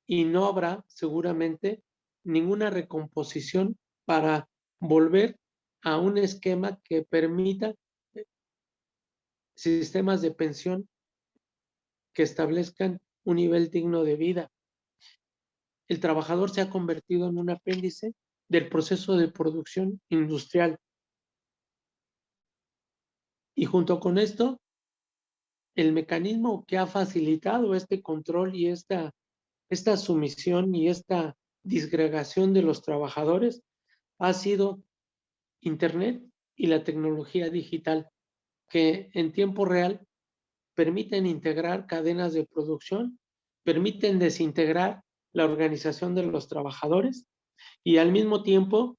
y no habrá seguramente ninguna recomposición para volver a un esquema que permita sistemas de pensión que establezcan un nivel digno de vida. El trabajador se ha convertido en un apéndice del proceso de producción industrial. Y junto con esto, el mecanismo que ha facilitado este control y esta sumisión y esta disgregación de los trabajadores ha sido Internet y la tecnología digital, que en tiempo real permiten integrar cadenas de producción, permiten desintegrar la organización de los trabajadores y al mismo tiempo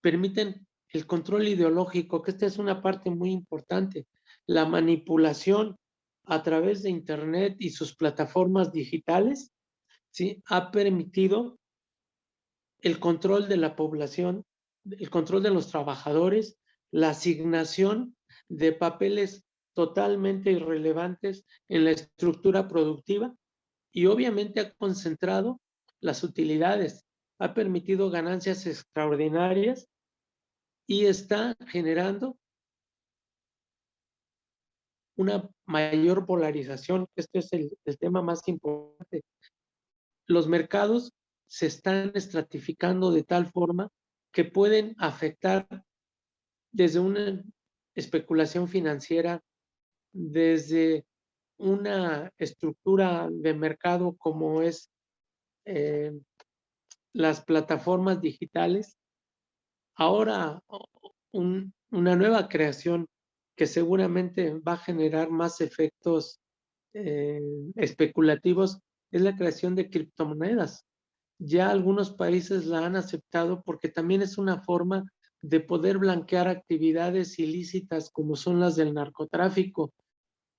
permiten el control ideológico, que esta es una parte muy importante, la manipulación a través de Internet y sus plataformas digitales, ¿sí? Ha permitido el control de la población, el control de los trabajadores, la asignación de papeles totalmente irrelevantes en la estructura productiva, y obviamente ha concentrado las utilidades, ha permitido ganancias extraordinarias y está generando una mayor polarización. Este es el tema más importante. Los mercados se están estratificando de tal forma que pueden afectar desde una especulación financiera, desde una estructura de mercado como es las plataformas digitales. Ahora una nueva creación que seguramente va a generar más efectos especulativos es la creación de criptomonedas. Ya algunos países la han aceptado porque también es una forma de poder blanquear actividades ilícitas como son las del narcotráfico.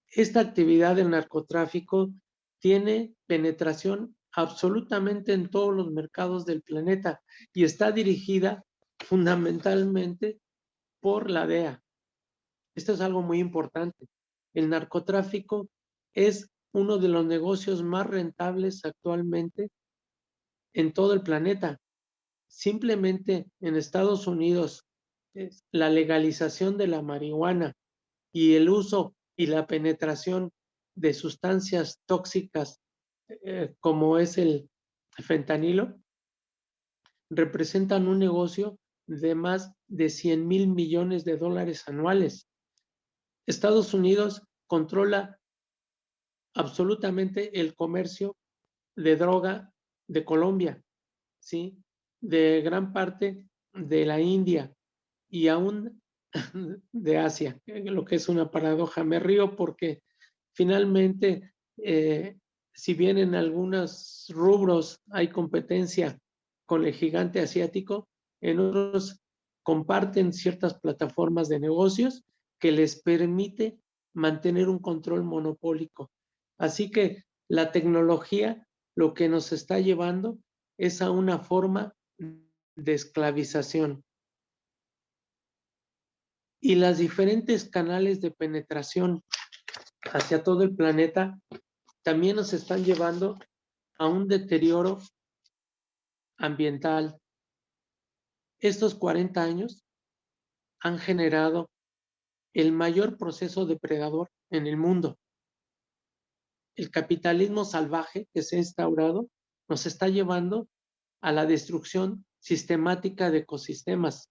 Esta actividad del narcotráfico tiene penetración absolutamente en todos los mercados del planeta y está dirigida fundamentalmente por la DEA. Esto es algo muy importante. El narcotráfico es uno de los negocios más rentables actualmente en todo el planeta. Simplemente en Estados Unidos, la legalización de la marihuana y el uso y la penetración de sustancias tóxicas como es el fentanilo, representan un negocio de más de 100,000 millones de dólares anuales. Estados Unidos controla absolutamente el comercio de droga de Colombia, ¿sí? De gran parte de la India y aún de Asia, lo que es una paradoja. Me río porque finalmente, si bien en algunos rubros hay competencia con el gigante asiático, en otros comparten ciertas plataformas de negocios que les permite mantener un control monopólico. Así que la tecnología lo que nos está llevando es a una forma de esclavización. Y las diferentes canales de penetración hacia todo el planeta también nos están llevando a un deterioro ambiental. Estos 40 años han generado el mayor proceso depredador en el mundo. el capitalismo salvaje que se ha instaurado nos está llevando a la destrucción sistemática de ecosistemas.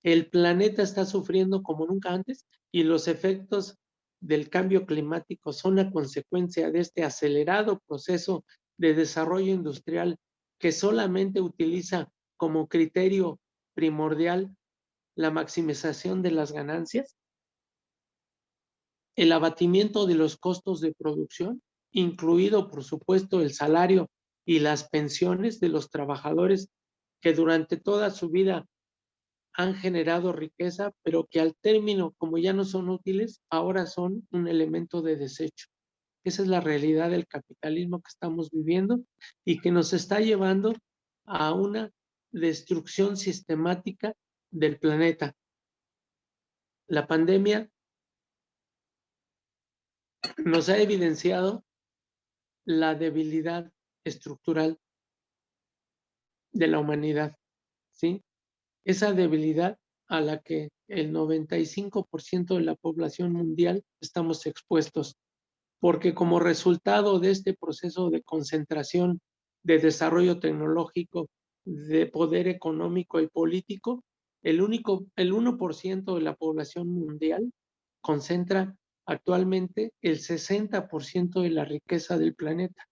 El planeta está sufriendo como nunca antes y los efectos del cambio climático son la consecuencia de este acelerado proceso de desarrollo industrial que solamente utiliza como criterio primordial la maximización de las ganancias, el abatimiento de los costos de producción, incluido por supuesto el salario y las pensiones de los trabajadores que durante toda su vida han generado riqueza, pero que al término, como ya no son útiles, ahora son un elemento de desecho. Esa es la realidad del capitalismo que estamos viviendo y que nos está llevando a una destrucción sistemática del planeta. La pandemia nos ha evidenciado la debilidad estructural de la humanidad, ¿sí? Esa debilidad a la que el 95% de la población mundial estamos expuestos, porque como resultado de este proceso de concentración, de desarrollo tecnológico, de poder económico y político, el 1% de la población mundial concentra actualmente el 60% de la riqueza del planeta,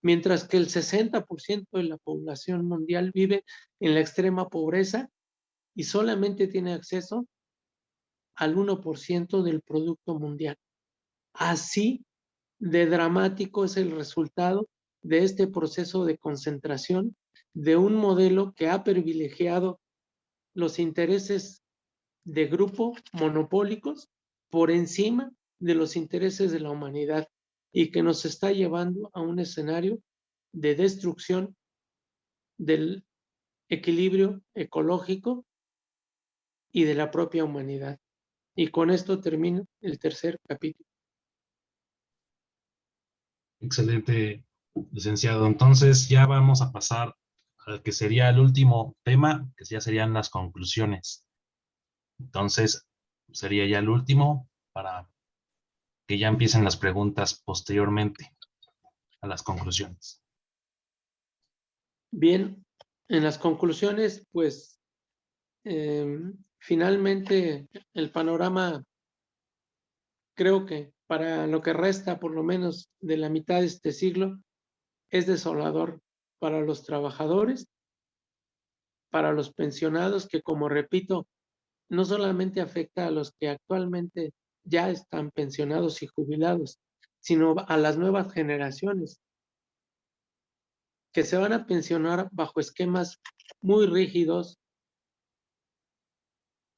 mientras que el 60% de la población mundial vive en la extrema pobreza y solamente tiene acceso al 1% del producto mundial. Así de dramático es el resultado de este proceso de concentración de un modelo que ha privilegiado los intereses de grupo monopólicos por encima de los intereses de la humanidad y que nos está llevando a un escenario de destrucción del equilibrio ecológico y de la propia humanidad. Y con esto termino el tercer capítulo. Excelente, licenciado. Entonces ya vamos a pasar al que sería el último tema, que ya serían las conclusiones. Entonces sería ya el último para que ya empiecen las preguntas posteriormente a las conclusiones. Bien, en las conclusiones, pues finalmente el panorama, creo que para lo que resta por lo menos de la mitad de este siglo, es desolador para los trabajadores, para los pensionados, que como repito, no solamente afecta a los que actualmente ya están pensionados y jubilados, sino a las nuevas generaciones que se van a pensionar bajo esquemas muy rígidos,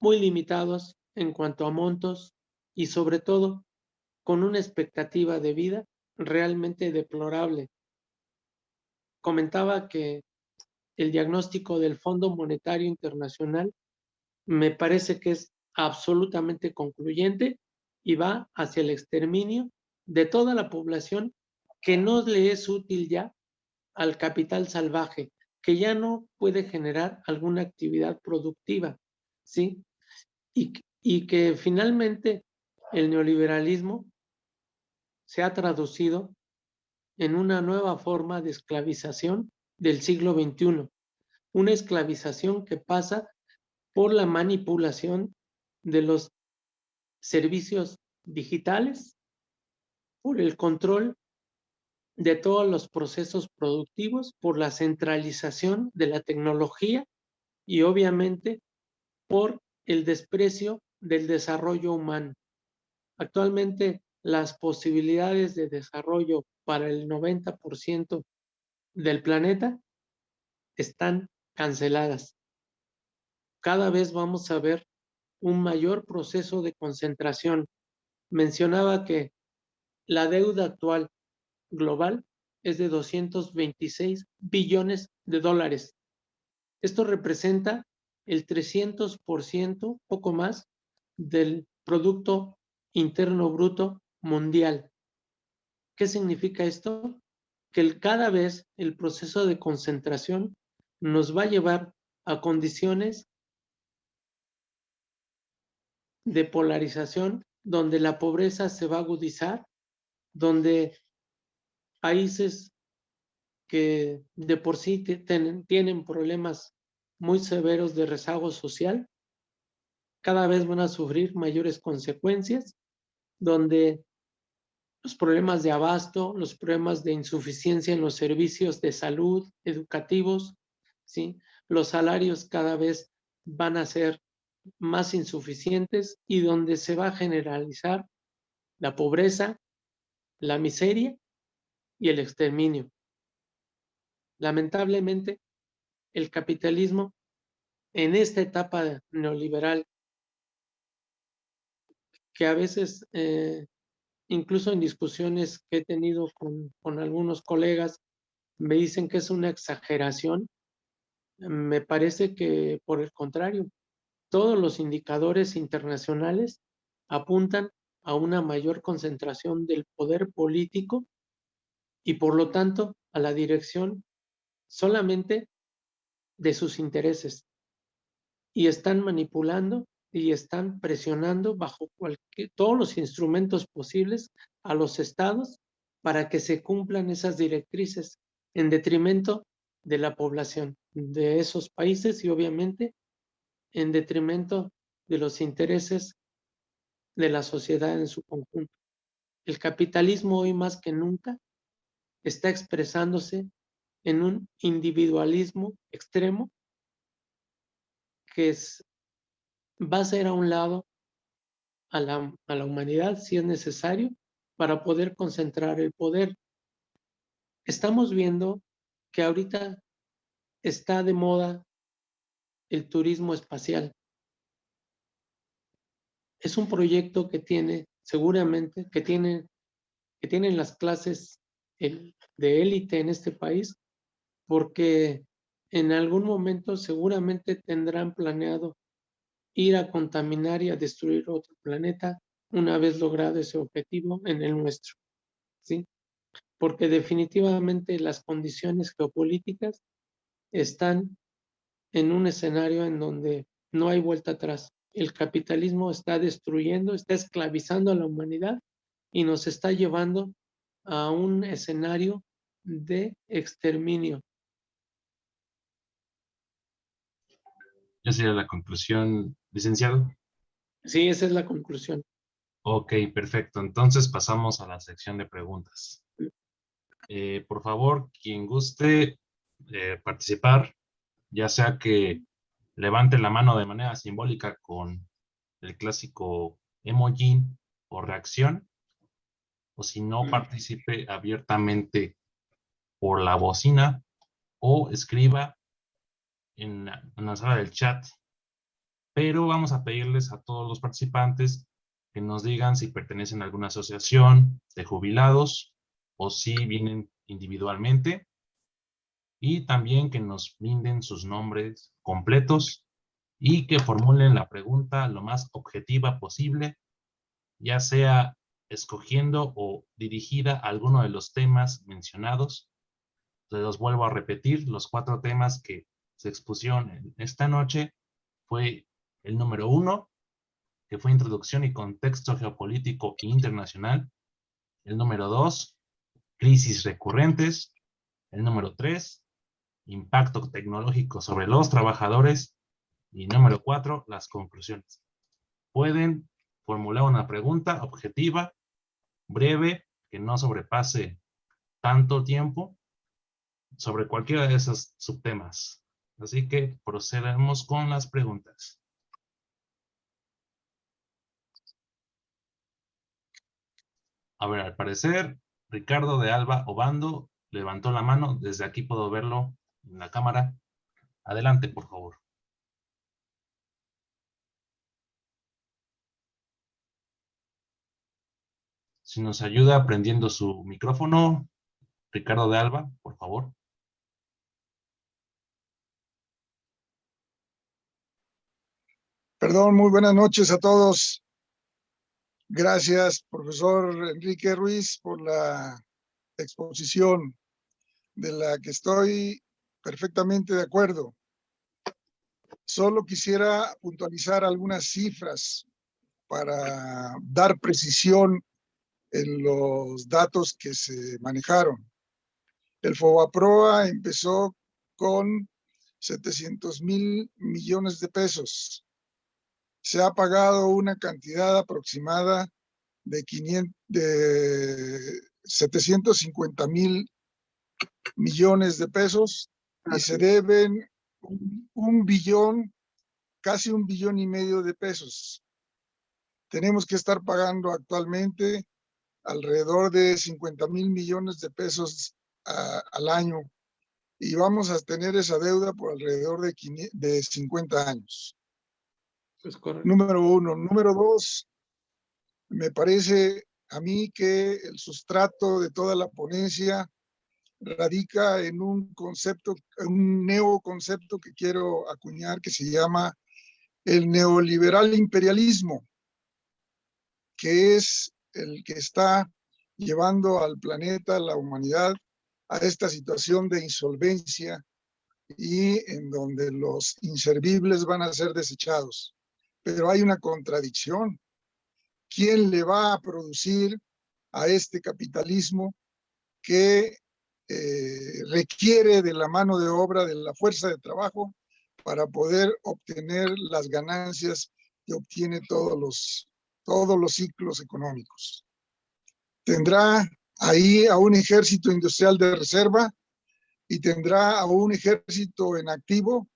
muy limitados en cuanto a montos y sobre todo con una expectativa de vida realmente deplorable. Comentaba que el diagnóstico del Fondo Monetario Internacional me parece que es absolutamente concluyente y va hacia el exterminio de toda la población que no le es útil ya al capital salvaje, que ya no puede generar alguna actividad productiva, ¿sí? Y que finalmente el neoliberalismo se ha traducido en una nueva forma de esclavización del siglo XXI, una esclavización que pasa por la manipulación de los servicios digitales, por el control de todos los procesos productivos, por la centralización de la tecnología y obviamente por el desprecio del desarrollo humano. Actualmente las posibilidades de desarrollo para el 90% del planeta están canceladas. Cada vez vamos a ver un mayor proceso de concentración. Mencionaba que la deuda actual global es de 226 billones de dólares. Esto representa el 300%, poco más, del Producto Interno Bruto mundial. ¿Qué significa esto? Que cada vez el proceso de concentración nos va a llevar a condiciones de polarización donde la pobreza se va a agudizar, donde países que de por sí tienen problemas muy severos de rezago social, cada vez van a sufrir mayores consecuencias, donde los problemas de abasto, los problemas de insuficiencia en los servicios de salud, educativos, ¿sí? Los salarios cada vez van a ser más insuficientes y donde se va a generalizar la pobreza, la miseria y el exterminio. Lamentablemente, el capitalismo en esta etapa neoliberal, que a veces, incluso en discusiones que he tenido con algunos colegas, me dicen que es una exageración. Me parece que, por el contrario, todos los indicadores internacionales apuntan a una mayor concentración del poder político y, por lo tanto, a la dirección solamente de sus intereses. Y están manipulando y están presionando bajo todos los instrumentos posibles a los estados para que se cumplan esas directrices en detrimento de la población de esos países y obviamente en detrimento de los intereses de la sociedad en su conjunto. El capitalismo hoy más que nunca está expresándose en un individualismo extremo que va a ser a un lado a la humanidad si es necesario para poder concentrar el poder. Estamos viendo que ahorita está de moda el turismo espacial. Es un proyecto que tiene, seguramente, que tienen las clases de élite en este país, porque en algún momento seguramente tendrán planeado ir a contaminar y a destruir otro planeta una vez logrado ese objetivo en el nuestro, ¿sí? Porque definitivamente las condiciones geopolíticas están en un escenario en donde no hay vuelta atrás. El capitalismo está destruyendo, está esclavizando a la humanidad y nos está llevando a un escenario de exterminio. ¿Ya sería la conclusión, licenciado? Sí, esa es la conclusión. Ok, perfecto. Entonces pasamos a la sección de preguntas. Por favor, quien guste participar, ya sea que levante la mano de manera simbólica con el clásico emoji o reacción, o si no, participe abiertamente por la bocina o escriba en la sala del chat. Pero vamos a pedirles a todos los participantes que nos digan si pertenecen a alguna asociación de jubilados o si vienen individualmente, y también que nos brinden sus nombres completos y que formulen la pregunta lo más objetiva posible, ya sea escogiendo o dirigida a alguno de los temas mencionados. Los vuelvo a repetir, los 4 temas que se expusieron en esta noche fue el número 1, que fue Introducción y Contexto Geopolítico e Internacional. El número 2, Crisis Recurrentes. El número 3, Impacto Tecnológico sobre los Trabajadores. Y número 4, las conclusiones. Pueden formular una pregunta objetiva, breve, que no sobrepase tanto tiempo, sobre cualquiera de esos subtemas. Así que procedemos con las preguntas. A ver, al parecer, Ricardo de Alba Obando levantó la mano. Desde aquí puedo verlo en la cámara. Adelante, por favor. Si nos ayuda prendiendo su micrófono, Ricardo de Alba, por favor. Perdón, muy buenas noches a todos. Gracias, profesor Enrique Ruiz, por la exposición de la que estoy perfectamente de acuerdo. Solo quisiera puntualizar algunas cifras para dar precisión en los datos que se manejaron. El FOBAPROA empezó con 700,000 millones de pesos. Se ha pagado una cantidad aproximada de 750,000 millones de pesos y se deben un billón, casi 1,5 billones de pesos. Tenemos que estar pagando actualmente alrededor de 50,000 millones de pesos al año y vamos a tener esa deuda por alrededor de 50 años. Es correcto. Número uno. Número dos, me parece a mí que el sustrato de toda la ponencia radica en un concepto, un neoconcepto que quiero acuñar, que se llama el neoliberal imperialismo, que es el que está llevando al planeta, a la humanidad, a esta situación de insolvencia y en donde los inservibles van a ser desechados. Pero hay una contradicción. ¿Quién le va a producir a este capitalismo que requiere de la mano de obra, de la fuerza de trabajo, para poder obtener las ganancias que obtiene todos los ciclos económicos? Tendrá ahí a un ejército industrial de reserva y tendrá a un ejército en activo,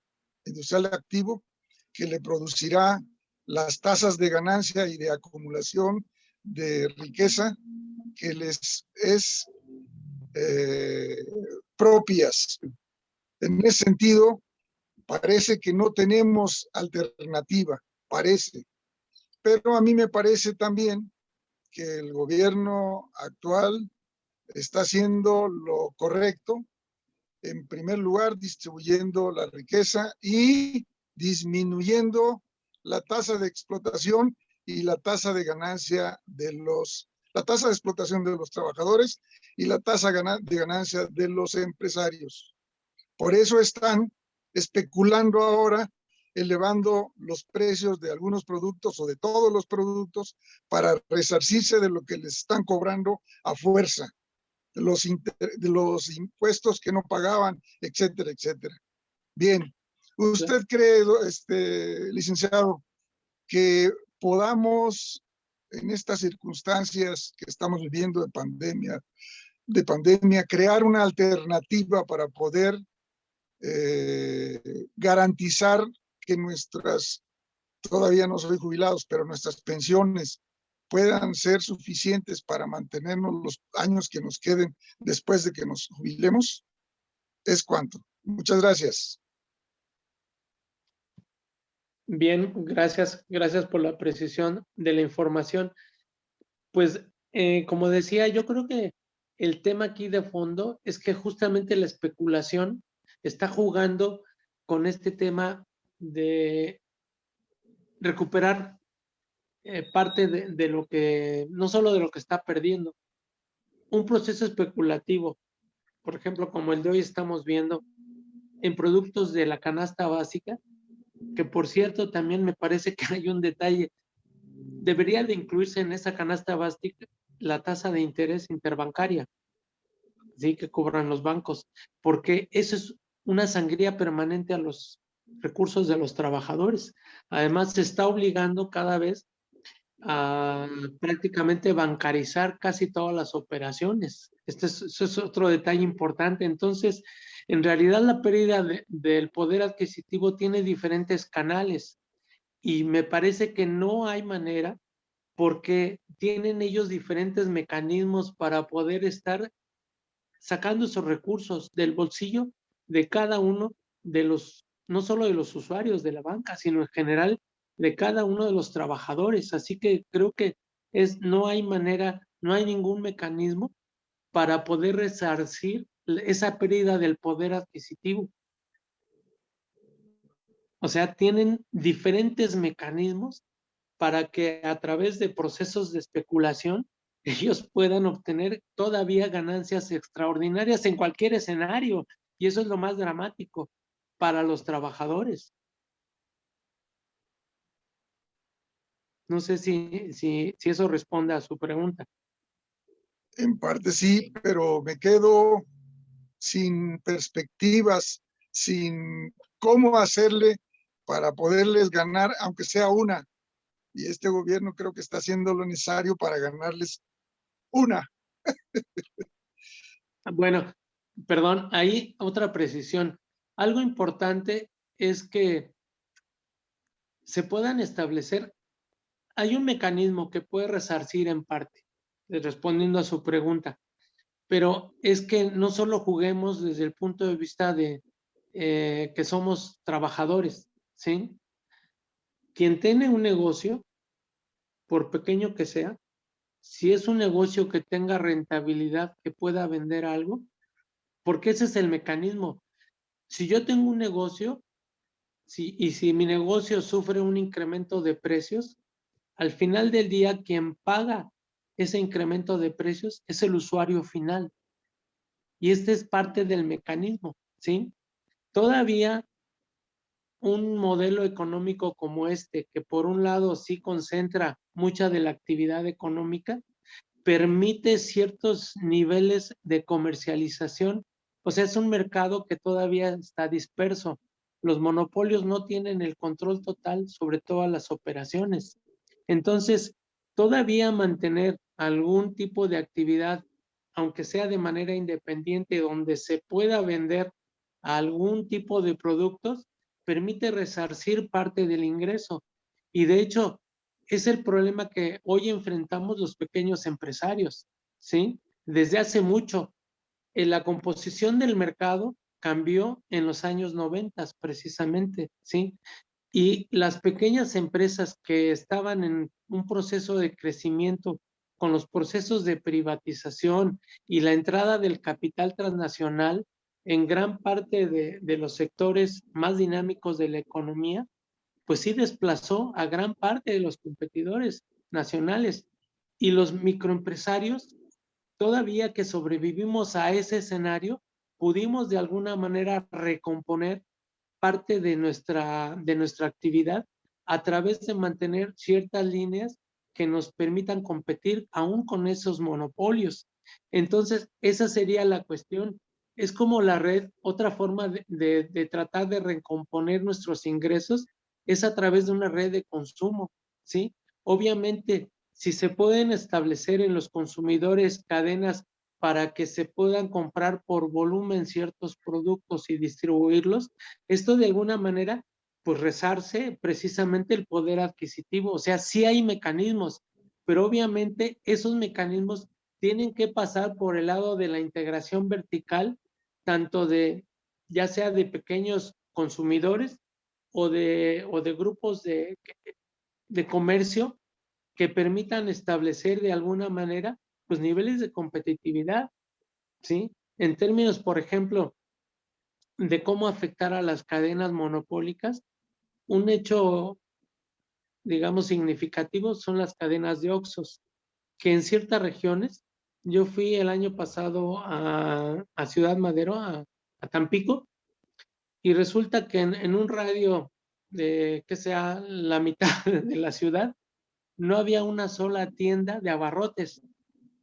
industrial activo, que le producirá las tasas de ganancia y de acumulación de riqueza que les es propias. En ese sentido, parece que no tenemos alternativa, parece. Pero a mí me parece también que el gobierno actual está haciendo lo correcto, en primer lugar distribuyendo la riqueza y disminuyendo la tasa de explotación y la tasa de ganancia la tasa de explotación de los trabajadores y la tasa de ganancia de los empresarios. Por eso están especulando ahora, elevando los precios de algunos productos o de todos los productos para resarcirse de lo que les están cobrando a fuerza, de los impuestos que no pagaban, etcétera, etcétera. Bien, ¿usted cree, licenciado, que podamos, en estas circunstancias que estamos viviendo de pandemia, crear una alternativa para poder garantizar que todavía no soy jubilados, pero nuestras pensiones puedan ser suficientes para mantenernos los años que nos queden después de que nos jubilemos? ¿Es cuánto? Muchas gracias. Bien, gracias por la precisión de la información. Pues, como decía, yo creo que el tema aquí de fondo es que justamente la especulación está jugando con este tema de recuperar parte de lo que, no solo de lo que está perdiendo, un proceso especulativo, por ejemplo, como el de hoy estamos viendo en productos de la canasta básica, que por cierto también me parece que hay un detalle, debería de incluirse en esa canasta básica la tasa de interés interbancaria, ¿sí? Que cobran los bancos, porque eso es una sangría permanente a los recursos de los trabajadores. Además, se está obligando cada vez a prácticamente bancarizar casi todas las operaciones. Eso es otro detalle importante. Entonces, en realidad la pérdida del poder adquisitivo tiene diferentes canales y me parece que no hay manera porque tienen ellos diferentes mecanismos para poder estar sacando esos recursos del bolsillo de cada uno de los, no solo de los usuarios de la banca, sino en general de cada uno de los trabajadores. Así que creo que no hay manera, no hay ningún mecanismo para poder resarcir esa pérdida del poder adquisitivo. O sea, tienen diferentes mecanismos para que a través de procesos de especulación ellos puedan obtener todavía ganancias extraordinarias en cualquier escenario. Y eso es lo más dramático para los trabajadores. No sé si eso responde a su pregunta. En parte sí, pero me quedo sin perspectivas, sin cómo hacerle para poderles ganar, aunque sea una. Y este gobierno creo que está haciendo lo necesario para ganarles una. Bueno, perdón, ahí otra precisión. Algo importante es que se puedan establecer, hay un mecanismo que puede resarcir en parte, respondiendo a su pregunta, pero es que no solo juguemos desde el punto de vista de que somos trabajadores, ¿sí? Quien tiene un negocio, por pequeño que sea, si es un negocio que tenga rentabilidad, que pueda vender algo, porque ese es el mecanismo. Si yo tengo un negocio, y si mi negocio sufre un incremento de precios, al final del día quien paga ese incremento de precios es el usuario final. Y este es parte del mecanismo, ¿sí? Todavía un modelo económico como este, que por un lado sí concentra mucha de la actividad económica, permite ciertos niveles de comercialización. O sea, es un mercado que todavía está disperso. Los monopolios no tienen el control total sobre todas las operaciones. Entonces, todavía mantener algún tipo de actividad, aunque sea de manera independiente, donde se pueda vender algún tipo de productos, permite resarcir parte del ingreso. Y de hecho, es el problema que hoy enfrentamos los pequeños empresarios, ¿sí? Desde hace mucho, la composición del mercado cambió en los años 90 precisamente, ¿sí? Y las pequeñas empresas que estaban en un proceso de crecimiento con los procesos de privatización y la entrada del capital transnacional en gran parte de los sectores más dinámicos de la economía, pues sí desplazó a gran parte de los competidores nacionales. Y los microempresarios, todavía que sobrevivimos a ese escenario, pudimos de alguna manera recomponer parte de nuestra actividad a través de mantener ciertas líneas que nos permitan competir aún con esos monopolios. Entonces, esa sería la cuestión. Es como la red, otra forma de tratar de recomponer nuestros ingresos es a través de una red de consumo, ¿sí? Obviamente, si se pueden establecer en los consumidores cadenas para que se puedan comprar por volumen ciertos productos y distribuirlos, esto de alguna manera pues resarce precisamente el poder adquisitivo. O sea, sí hay mecanismos, pero obviamente esos mecanismos tienen que pasar por el lado de la integración vertical, tanto de, ya sea de pequeños consumidores o de grupos de comercio que permitan establecer de alguna manera pues niveles de competitividad, ¿sí? En términos, por ejemplo, de cómo afectar a las cadenas monopólicas, un hecho, digamos, significativo son las cadenas de Oxxos, que en ciertas regiones, yo fui el año pasado a Ciudad Madero, a Tampico, y resulta que en un radio de que sea la mitad de la ciudad, no había una sola tienda de abarrotes.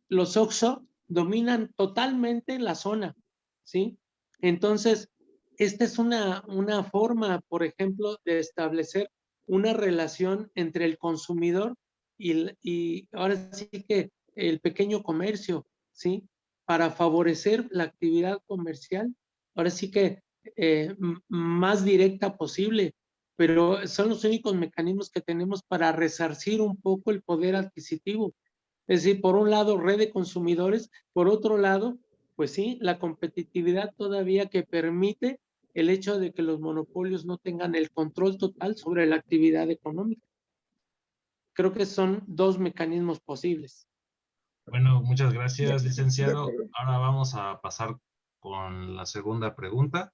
Los Oxxo dominan totalmente la zona, ¿sí? Entonces, esta es una forma, por ejemplo, de establecer una relación entre el consumidor y ahora sí que el pequeño comercio, ¿sí? Para favorecer la actividad comercial, ahora sí que más directa posible, pero son los únicos mecanismos que tenemos para resarcir un poco el poder adquisitivo. Es decir, por un lado, red de consumidores, por otro lado, pues sí, la competitividad todavía que permite el hecho de que los monopolios no tengan el control total sobre la actividad económica. Creo que son dos mecanismos posibles. Bueno, muchas gracias, De licenciado. acuerdo. Ahora vamos a pasar con la segunda pregunta.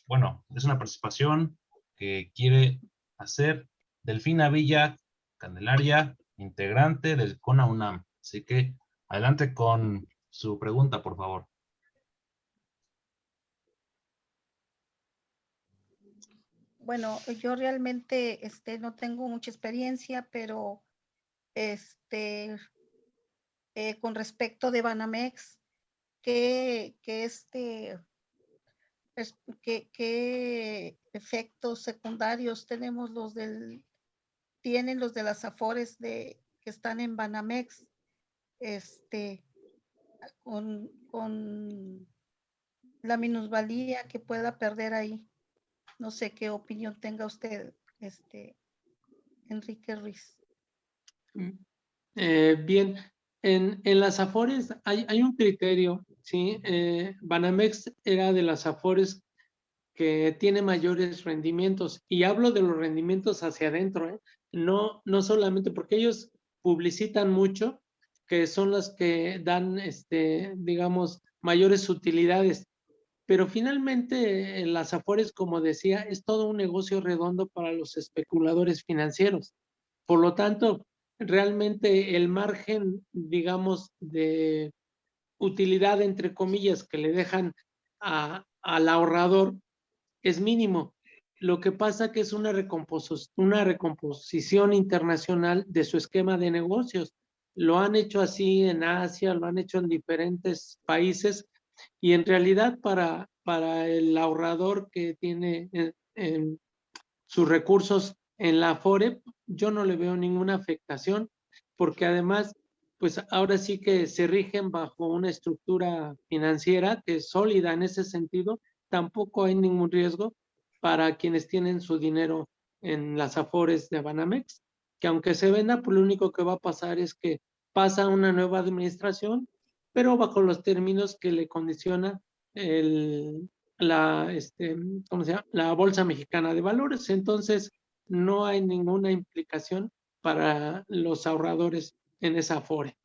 Bueno, es una participación que quiere hacer Delfina Villa Candelaria, integrante del CONA UNAM. Así que adelante con su pregunta, por favor. Bueno, yo realmente no tengo mucha experiencia, pero con respecto de Banamex, qué efectos secundarios tenemos tienen los de las Afores que están en Banamex, con la minusvalía que pueda perder ahí. No sé qué opinión tenga usted, Enrique Ruiz. Bien, en las Afores hay un criterio, ¿sí? Banamex era de las Afores que tiene mayores rendimientos, y hablo de los rendimientos hacia adentro, ¿eh? No solamente porque ellos publicitan mucho, que son las que dan, digamos, mayores utilidades, pero finalmente las Afores, como decía, es todo un negocio redondo para los especuladores financieros. Por lo tanto, realmente el margen, digamos, de utilidad, entre comillas, que le dejan al ahorrador es mínimo. Lo que pasa que es una recomposición internacional de su esquema de negocios. Lo han hecho así en Asia, lo han hecho en diferentes países, y en realidad para el ahorrador que tiene sus recursos en la Afore, yo no le veo ninguna afectación, porque además, pues ahora sí que se rigen bajo una estructura financiera que es sólida en ese sentido. Tampoco hay ningún riesgo para quienes tienen su dinero en las Afores de Banamex, que aunque se venda, pues lo único que va a pasar es que pasa una nueva administración, pero bajo los términos que le condiciona la Bolsa Mexicana de Valores. Entonces, no hay ninguna implicación para los ahorradores en esa Afore.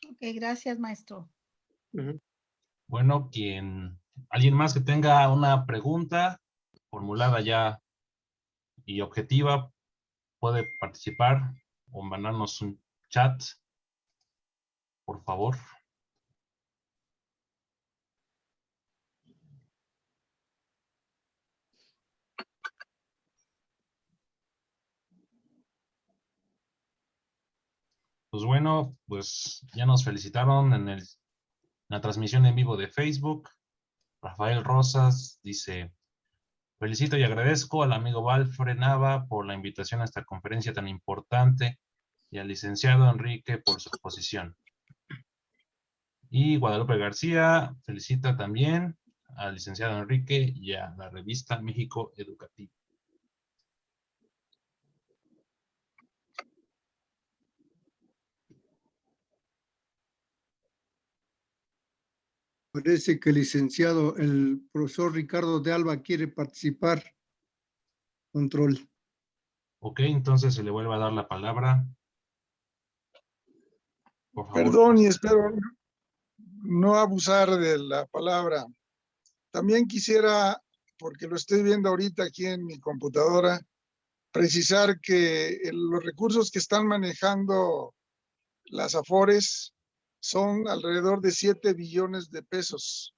Ok, gracias, maestro. Bueno, alguien más que tenga una pregunta formulada ya y objetiva, puede participar o mandarnos un chat, por favor. Pues bueno, pues ya nos felicitaron en la transmisión en vivo de Facebook. Rafael Rosas dice: felicito y agradezco al amigo Valfre Nava por la invitación a esta conferencia tan importante y al licenciado Enrique por su exposición. Y Guadalupe García felicita también al licenciado Enrique y a la revista México Educativo. Parece que el profesor Ricardo de Alba quiere participar. Control. Ok, entonces se le vuelve a dar la palabra. Por favor. Perdón, y espero no abusar de la palabra. También quisiera, porque lo estoy viendo ahorita aquí en mi computadora, precisar que los recursos que están manejando las Afores son alrededor de 7 billones de pesos.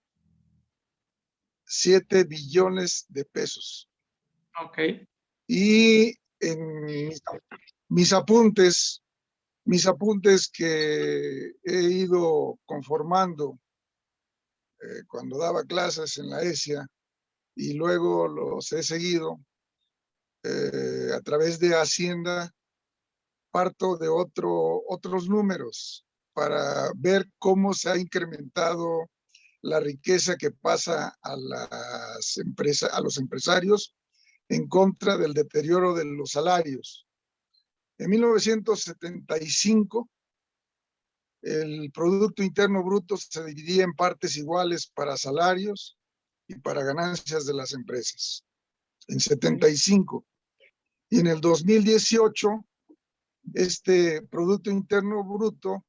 7 billones de pesos. Ok. Y en mis apuntes que he ido conformando cuando daba clases en la ESIA, y luego los he seguido a través de Hacienda, parto de otros números para ver cómo se ha incrementado la riqueza que pasa a los empresarios en contra del deterioro de los salarios. En 1975, el Producto Interno Bruto se dividía en partes iguales para salarios y para ganancias de las empresas. En 75. Y en el 2018, este Producto Interno Bruto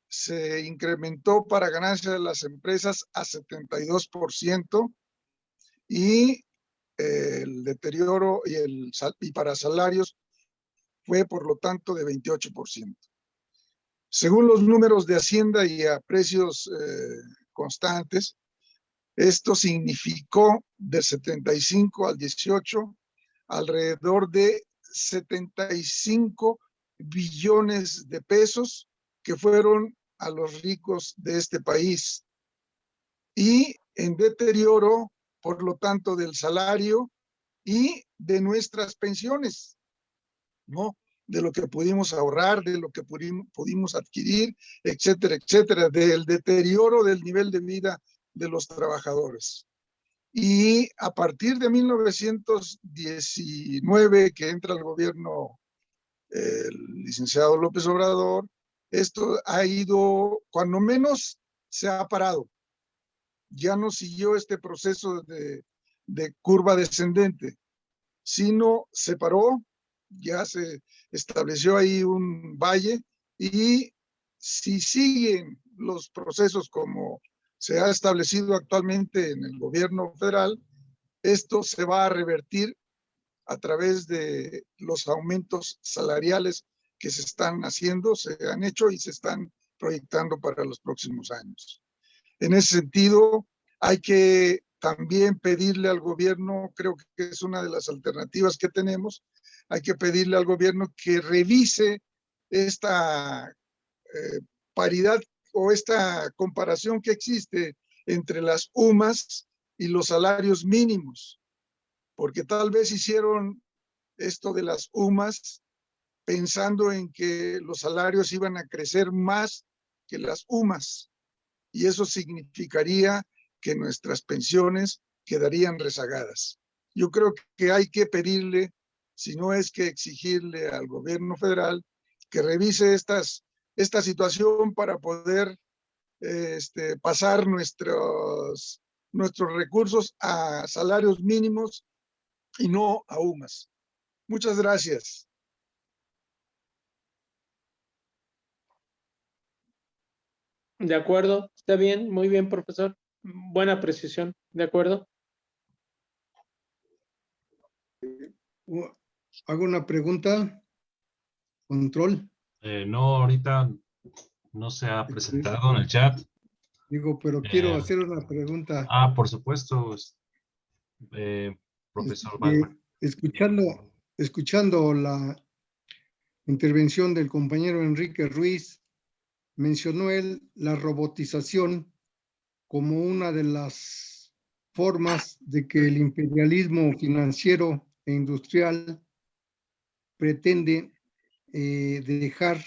se incrementó para ganancias de las empresas a 72%, y el deterioro y para salarios fue, por lo tanto, de 28%. Según los números de Hacienda y a precios constantes, esto significó del 75 al 18 alrededor de 75 billones de pesos que fueron a los ricos de este país y en deterioro, por lo tanto, del salario y de nuestras pensiones, ¿no? De lo que pudimos ahorrar, de lo que pudimos adquirir, etcétera, etcétera, del deterioro del nivel de vida de los trabajadores. Y a partir de 1919, que entra el gobierno el licenciado López Obrador, esto ha ido, cuando menos se ha parado. Ya no siguió este proceso de curva descendente, sino se paró, ya se estableció ahí un valle, y si siguen los procesos como se ha establecido actualmente en el gobierno federal, esto se va a revertir a través de los aumentos salariales que se están haciendo, se han hecho y se están proyectando para los próximos años. En ese sentido, hay que también pedirle al gobierno, creo que es una de las alternativas que tenemos, hay que pedirle al gobierno que revise esta paridad o esta comparación que existe entre las UMAS y los salarios mínimos, porque tal vez hicieron esto de las UMAS pensando en que los salarios iban a crecer más que las UMAS, y eso significaría que nuestras pensiones quedarían rezagadas. Yo creo que hay que pedirle, si no es que exigirle al gobierno federal, que revise esta situación para poder pasar nuestros recursos a salarios mínimos y no a UMAS. Muchas gracias. De acuerdo, está bien, muy bien, profesor. Buena precisión, ¿de acuerdo? ¿Hago una pregunta? ¿Control? No, ahorita no se ha presentado en el chat. Digo, pero quiero hacer una pregunta. Por supuesto, profesor Valverde. Escuchando la intervención del compañero Enrique Ruiz, mencionó él la robotización como una de las formas de que el imperialismo financiero e industrial pretende dejar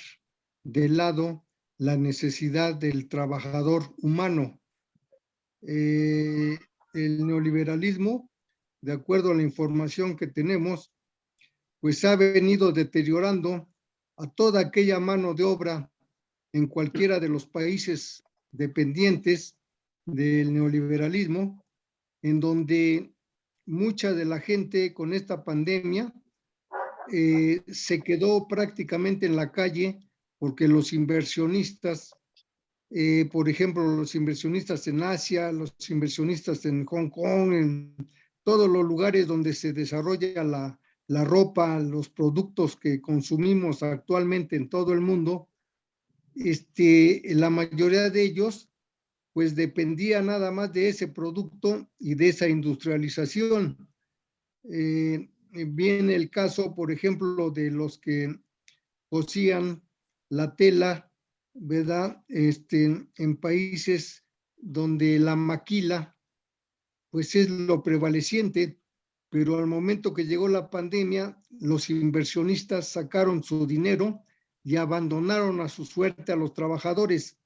de lado la necesidad del trabajador humano. El neoliberalismo, de acuerdo a la información que tenemos, pues ha venido deteriorando a toda aquella mano de obra en cualquiera de los países dependientes del neoliberalismo, en donde mucha de la gente con esta pandemia se quedó prácticamente en la calle porque los inversionistas, por ejemplo, los inversionistas en Asia, los inversionistas en Hong Kong, en todos los lugares donde se desarrolla la ropa, los productos que consumimos actualmente en todo el mundo, la mayoría de ellos pues dependía nada más de ese producto y de esa industrialización. Viene el caso, por ejemplo, de los que cosían la tela, ¿verdad? En países donde la maquila pues es lo prevaleciente, pero al momento que llegó la pandemia, los inversionistas sacaron su dinero y abandonaron a su suerte a los trabajadores.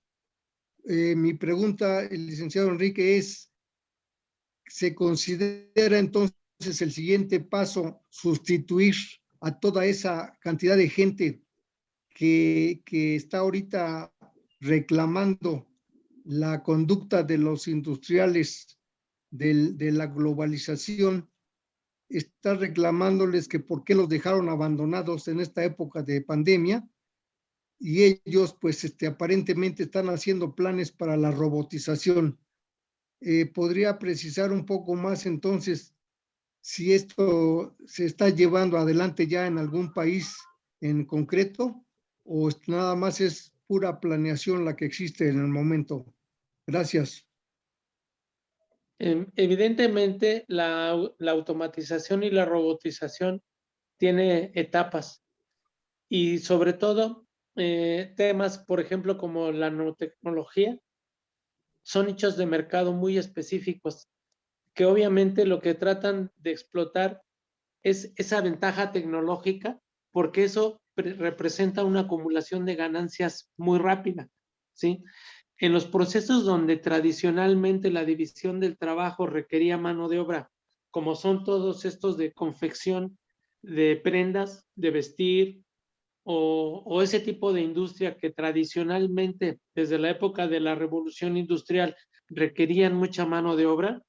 Mi pregunta, el licenciado Enrique, es, ¿se considera entonces el siguiente paso sustituir a toda esa cantidad de gente que está ahorita reclamando la conducta de los industriales de la globalización, está reclamándoles que por qué los dejaron abandonados en esta época de pandemia? Y ellos pues aparentemente están haciendo planes para la robotización. ¿Podría precisar un poco más entonces si esto se está llevando adelante ya en algún país en concreto o nada más es pura planeación la que existe en el momento? Gracias. Evidentemente, la automatización y la robotización tiene etapas, y sobre todo temas, por ejemplo, como la nanotecnología, son nichos de mercado muy específicos que obviamente lo que tratan de explotar es esa ventaja tecnológica, porque eso representa una acumulación de ganancias muy rápida, ¿sí? En los procesos donde tradicionalmente la división del trabajo requería mano de obra, como son todos estos de confección de prendas, de vestir, o ese tipo de industria que tradicionalmente, desde la época de la revolución industrial, requerían mucha mano de obra,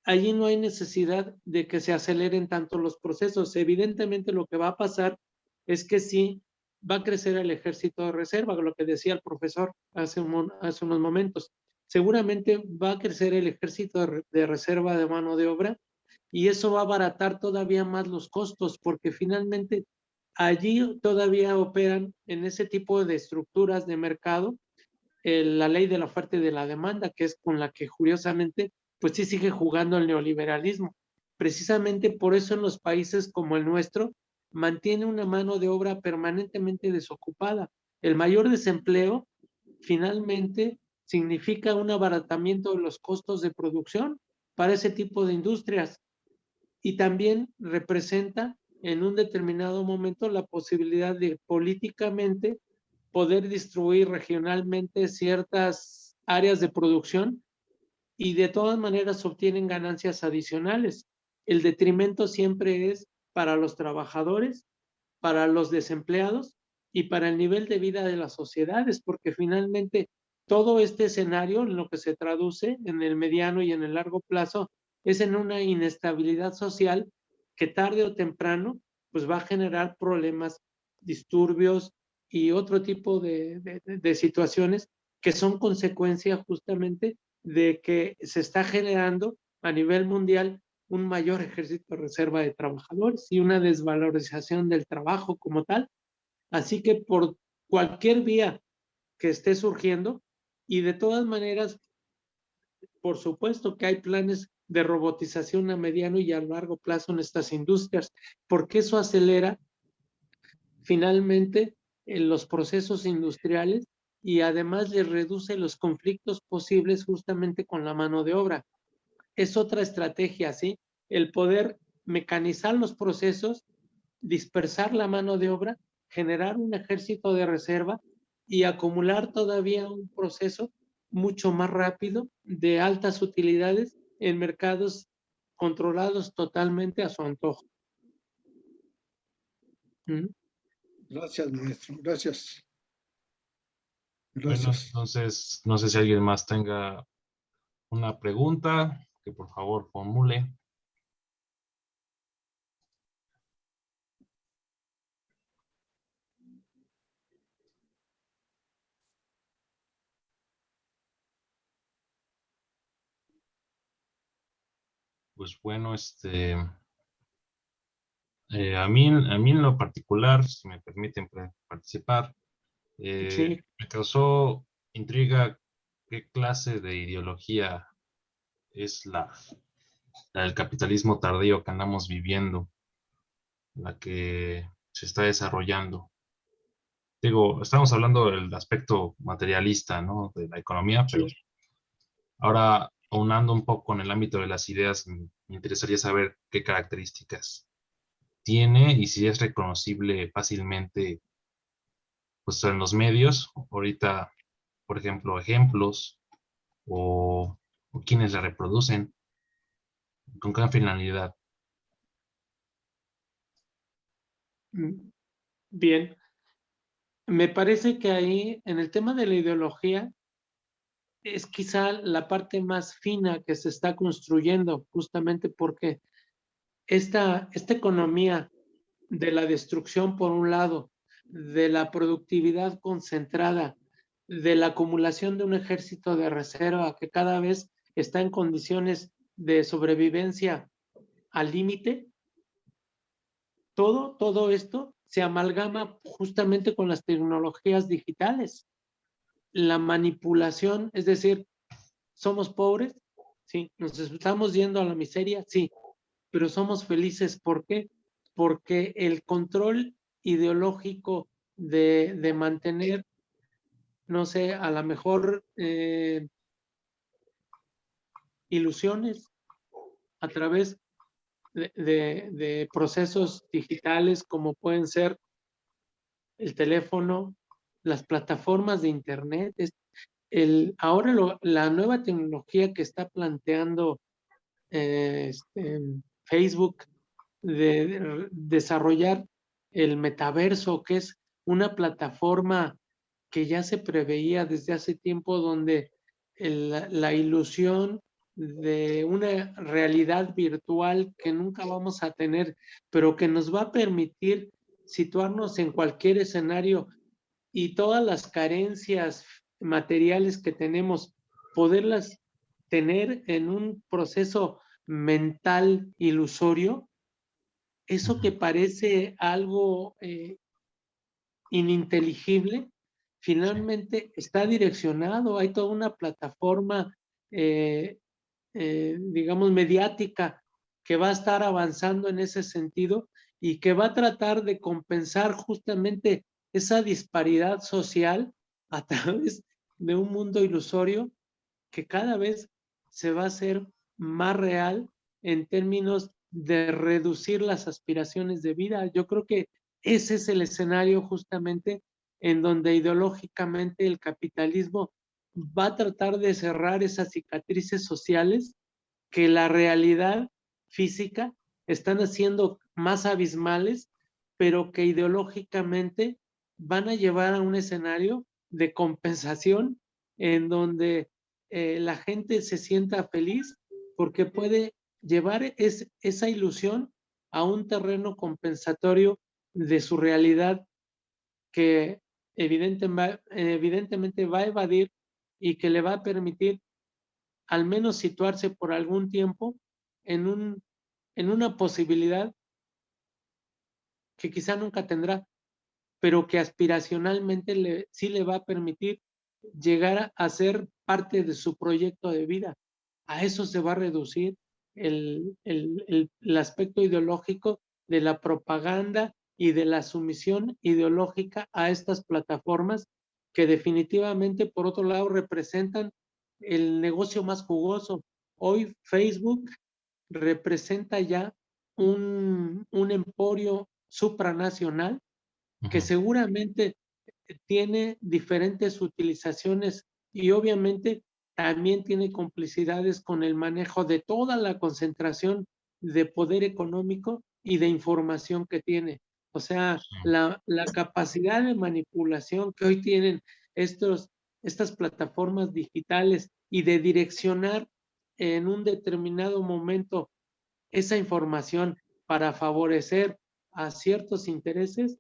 allí no hay necesidad de que se aceleren tanto los procesos. Evidentemente lo que va a pasar es que sí va a crecer el ejército de reserva, lo que decía el profesor hace unos momentos. Seguramente va a crecer el ejército de reserva de mano de obra y eso va a abaratar todavía más los costos porque finalmente allí todavía operan en ese tipo de estructuras de mercado la ley de la oferta y de la demanda, que es con la que curiosamente, pues sí sigue jugando el neoliberalismo. Precisamente por eso en los países como el nuestro, mantiene una mano de obra permanentemente desocupada. El mayor desempleo finalmente significa un abaratamiento de los costos de producción para ese tipo de industrias y también representa en un determinado momento la posibilidad de políticamente poder distribuir regionalmente ciertas áreas de producción y de todas maneras obtienen ganancias adicionales. El detrimento siempre es para los trabajadores, para los desempleados y para el nivel de vida de las sociedades, porque finalmente todo este escenario en lo que se traduce en el mediano y en el largo plazo es en una inestabilidad social que tarde o temprano pues va a generar problemas, disturbios y otro tipo de situaciones que son consecuencia justamente de que se está generando a nivel mundial un mayor ejército de reserva de trabajadores y una desvalorización del trabajo como tal. Así que por cualquier vía que esté surgiendo, y de todas maneras, por supuesto que hay planes de robotización a mediano y a largo plazo en estas industrias, porque eso acelera finalmente en los procesos industriales y además les reduce los conflictos posibles justamente con la mano de obra. Es otra estrategia, ¿sí? El poder mecanizar los procesos, dispersar la mano de obra, generar un ejército de reserva y acumular todavía un proceso mucho más rápido de altas utilidades en mercados controlados totalmente a su antojo. ¿Mm? Gracias, maestro. Gracias. Bueno, Gracias. entonces, no sé si alguien más tenga una pregunta, que por favor formule. Pues bueno, a mí en lo particular, si me permiten participar, Sí. me causó intriga qué clase de ideología es la del capitalismo tardío que andamos viviendo, la que se está desarrollando. Digo, estamos hablando del aspecto materialista, ¿no? De la economía, pero Sí. ahora aunando un poco en el ámbito de las ideas, me interesaría saber qué características tiene y si es reconocible fácilmente pues, en los medios. Ahorita, por ejemplo, ejemplos o quienes la reproducen, con qué finalidad. Bien. Me parece que ahí, en el tema de la ideología, es quizá la parte más fina que se está construyendo, justamente porque esta economía de la destrucción, por un lado, de la productividad concentrada, de la acumulación de un ejército de reserva que cada vez está en condiciones de sobrevivencia al límite, todo esto se amalgama justamente con las tecnologías digitales. La manipulación, es decir, somos pobres, sí, nos estamos yendo a la miseria, sí, pero somos felices. ¿Por qué? Porque el control ideológico de mantener, no sé, a lo mejor ilusiones a través de procesos digitales como pueden ser el teléfono, las plataformas de internet. Ahora la nueva tecnología que está planteando Facebook de desarrollar el metaverso, que es una plataforma que ya se preveía desde hace tiempo, donde la ilusión de una realidad virtual que nunca vamos a tener, pero que nos va a permitir situarnos en cualquier escenario y todas las carencias materiales que tenemos, poderlas tener en un proceso mental ilusorio, eso que parece algo ininteligible, finalmente está direccionado. Hay toda una plataforma, digamos, mediática que va a estar avanzando en ese sentido y que va a tratar de compensar justamente esa disparidad social a través de un mundo ilusorio que cada vez se va a hacer más real en términos de reducir las aspiraciones de vida. Yo creo que ese es el escenario justamente en donde ideológicamente el capitalismo va a tratar de cerrar esas cicatrices sociales que la realidad física están haciendo más abismales, pero que ideológicamente van a llevar a un escenario de compensación en donde la gente se sienta feliz porque puede llevar esa ilusión a un terreno compensatorio de su realidad que evidentemente va a evadir y que le va a permitir al menos situarse por algún tiempo en una posibilidad que quizá nunca tendrá, pero que aspiracionalmente sí le va a permitir llegar a ser parte de su proyecto de vida. A eso se va a reducir el aspecto ideológico de la propaganda y de la sumisión ideológica a estas plataformas que definitivamente, por otro lado, representan el negocio más jugoso. Hoy Facebook representa ya un emporio supranacional que seguramente tiene diferentes utilizaciones y obviamente también tiene complicidades con el manejo de toda la concentración de poder económico y de información que tiene. O sea, la capacidad de manipulación que hoy tienen estas plataformas digitales y de direccionar en un determinado momento esa información para favorecer a ciertos intereses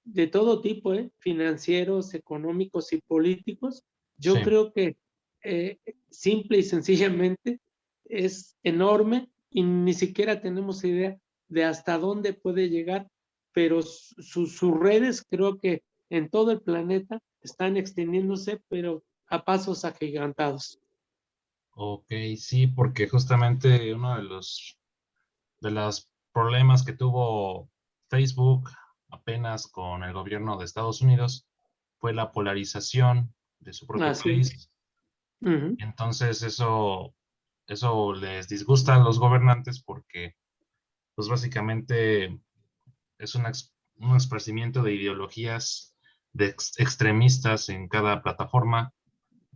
de todo tipo, financieros, económicos y políticos. Yo creo que simple y sencillamente es enorme y ni siquiera tenemos idea de hasta dónde puede llegar, pero sus redes creo que en todo el planeta están extendiéndose, pero a pasos agigantados. Ok, sí, porque justamente uno de los problemas que tuvo Facebook apenas con el gobierno de Estados Unidos fue la polarización de su propio Así país. es. Uh-huh. Entonces eso les disgusta a los gobernantes porque pues básicamente es un esparcimiento de ideologías extremistas en cada plataforma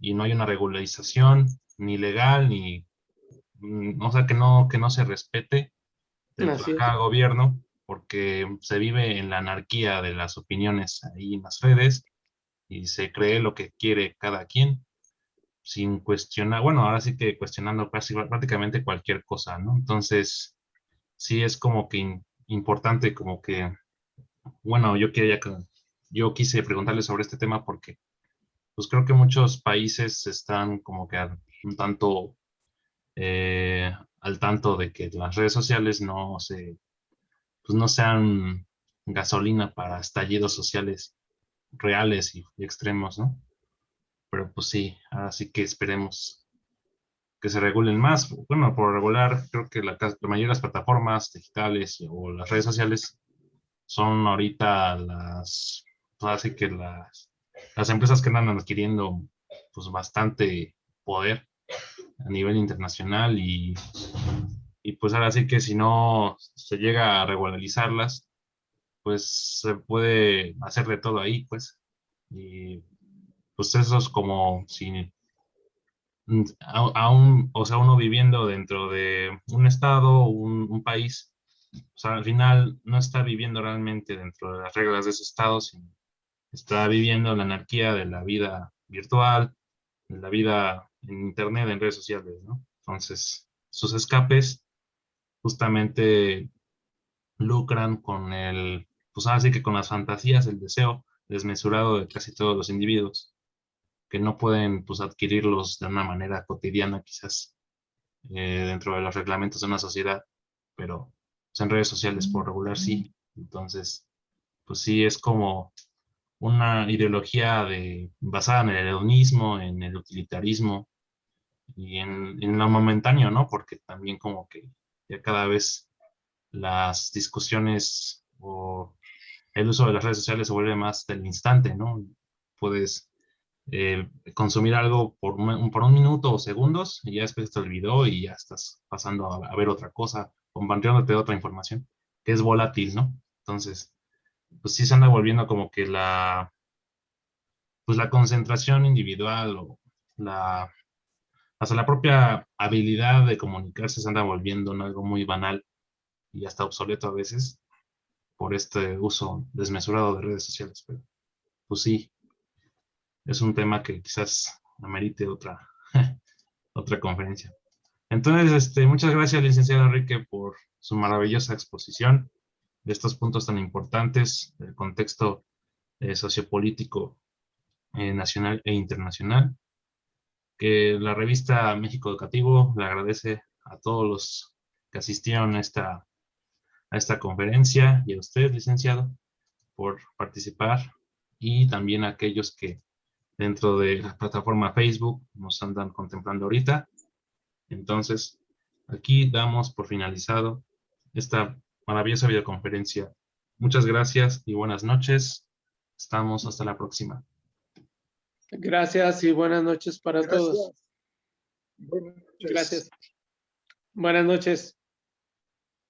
y no hay una regularización ni legal ni o sea que no se respete dentro de cada gobierno porque se vive en la anarquía de las opiniones ahí en las redes y se cree lo que quiere cada quien sin cuestionar, bueno, ahora sí que cuestionando prácticamente cualquier cosa, ¿no? Entonces, sí es como que importante, como que, bueno, yo quise preguntarle sobre este tema porque, pues creo que muchos países están como que un tanto al tanto de que las redes sociales pues no sean gasolina para estallidos sociales reales y extremos, ¿no? Pero pues sí, así que esperemos que se regulen más. Bueno, por regular, creo que la mayoría de las plataformas digitales o las redes sociales son ahorita pues hace que las empresas que andan adquiriendo pues bastante poder a nivel internacional y pues ahora sí que si no se llega a regularizarlas, pues se puede hacer de todo ahí, pues. Y pues eso es como si o sea, uno viviendo dentro de un estado, un país, o sea, al final no está viviendo realmente dentro de las reglas de ese estado, sino está viviendo la anarquía de la vida virtual, de la vida en internet, en redes sociales, ¿no? Entonces, sus escapes justamente lucran con pues así que con las fantasías, el deseo desmesurado de casi todos los individuos, que no pueden pues adquirirlos de una manera cotidiana quizás dentro de los reglamentos de una sociedad, pero pues, en redes sociales por regular sí. Entonces, pues sí, es como una ideología basada en el hedonismo, en el utilitarismo y en lo momentáneo, ¿no? Porque también como que ya cada vez las discusiones o el uso de las redes sociales se vuelve más del instante, ¿no? Puedes consumir algo por un minuto o segundos y ya después te olvidó y ya estás pasando a ver otra cosa, compartiéndote otra información que es volátil, ¿no? Entonces, pues sí se anda volviendo como que pues la concentración individual o hasta la propia habilidad de comunicarse se anda volviendo en algo muy banal y hasta obsoleto a veces por este uso desmesurado de redes sociales. Pero pues sí, es un tema que quizás amerite otra conferencia. Entonces, muchas gracias, licenciado Enrique, por su maravillosa exposición de estos puntos tan importantes del contexto sociopolítico nacional e internacional, que la revista México Educativo le agradece a todos los que asistieron a esta conferencia y a usted, licenciado, por participar y también a aquellos que dentro de la plataforma Facebook nos andan contemplando ahorita. Entonces, aquí damos por finalizado esta maravillosa videoconferencia. Muchas gracias y buenas noches. Estamos hasta la próxima. Gracias y buenas noches para todos. Buenas noches. Gracias. Buenas noches.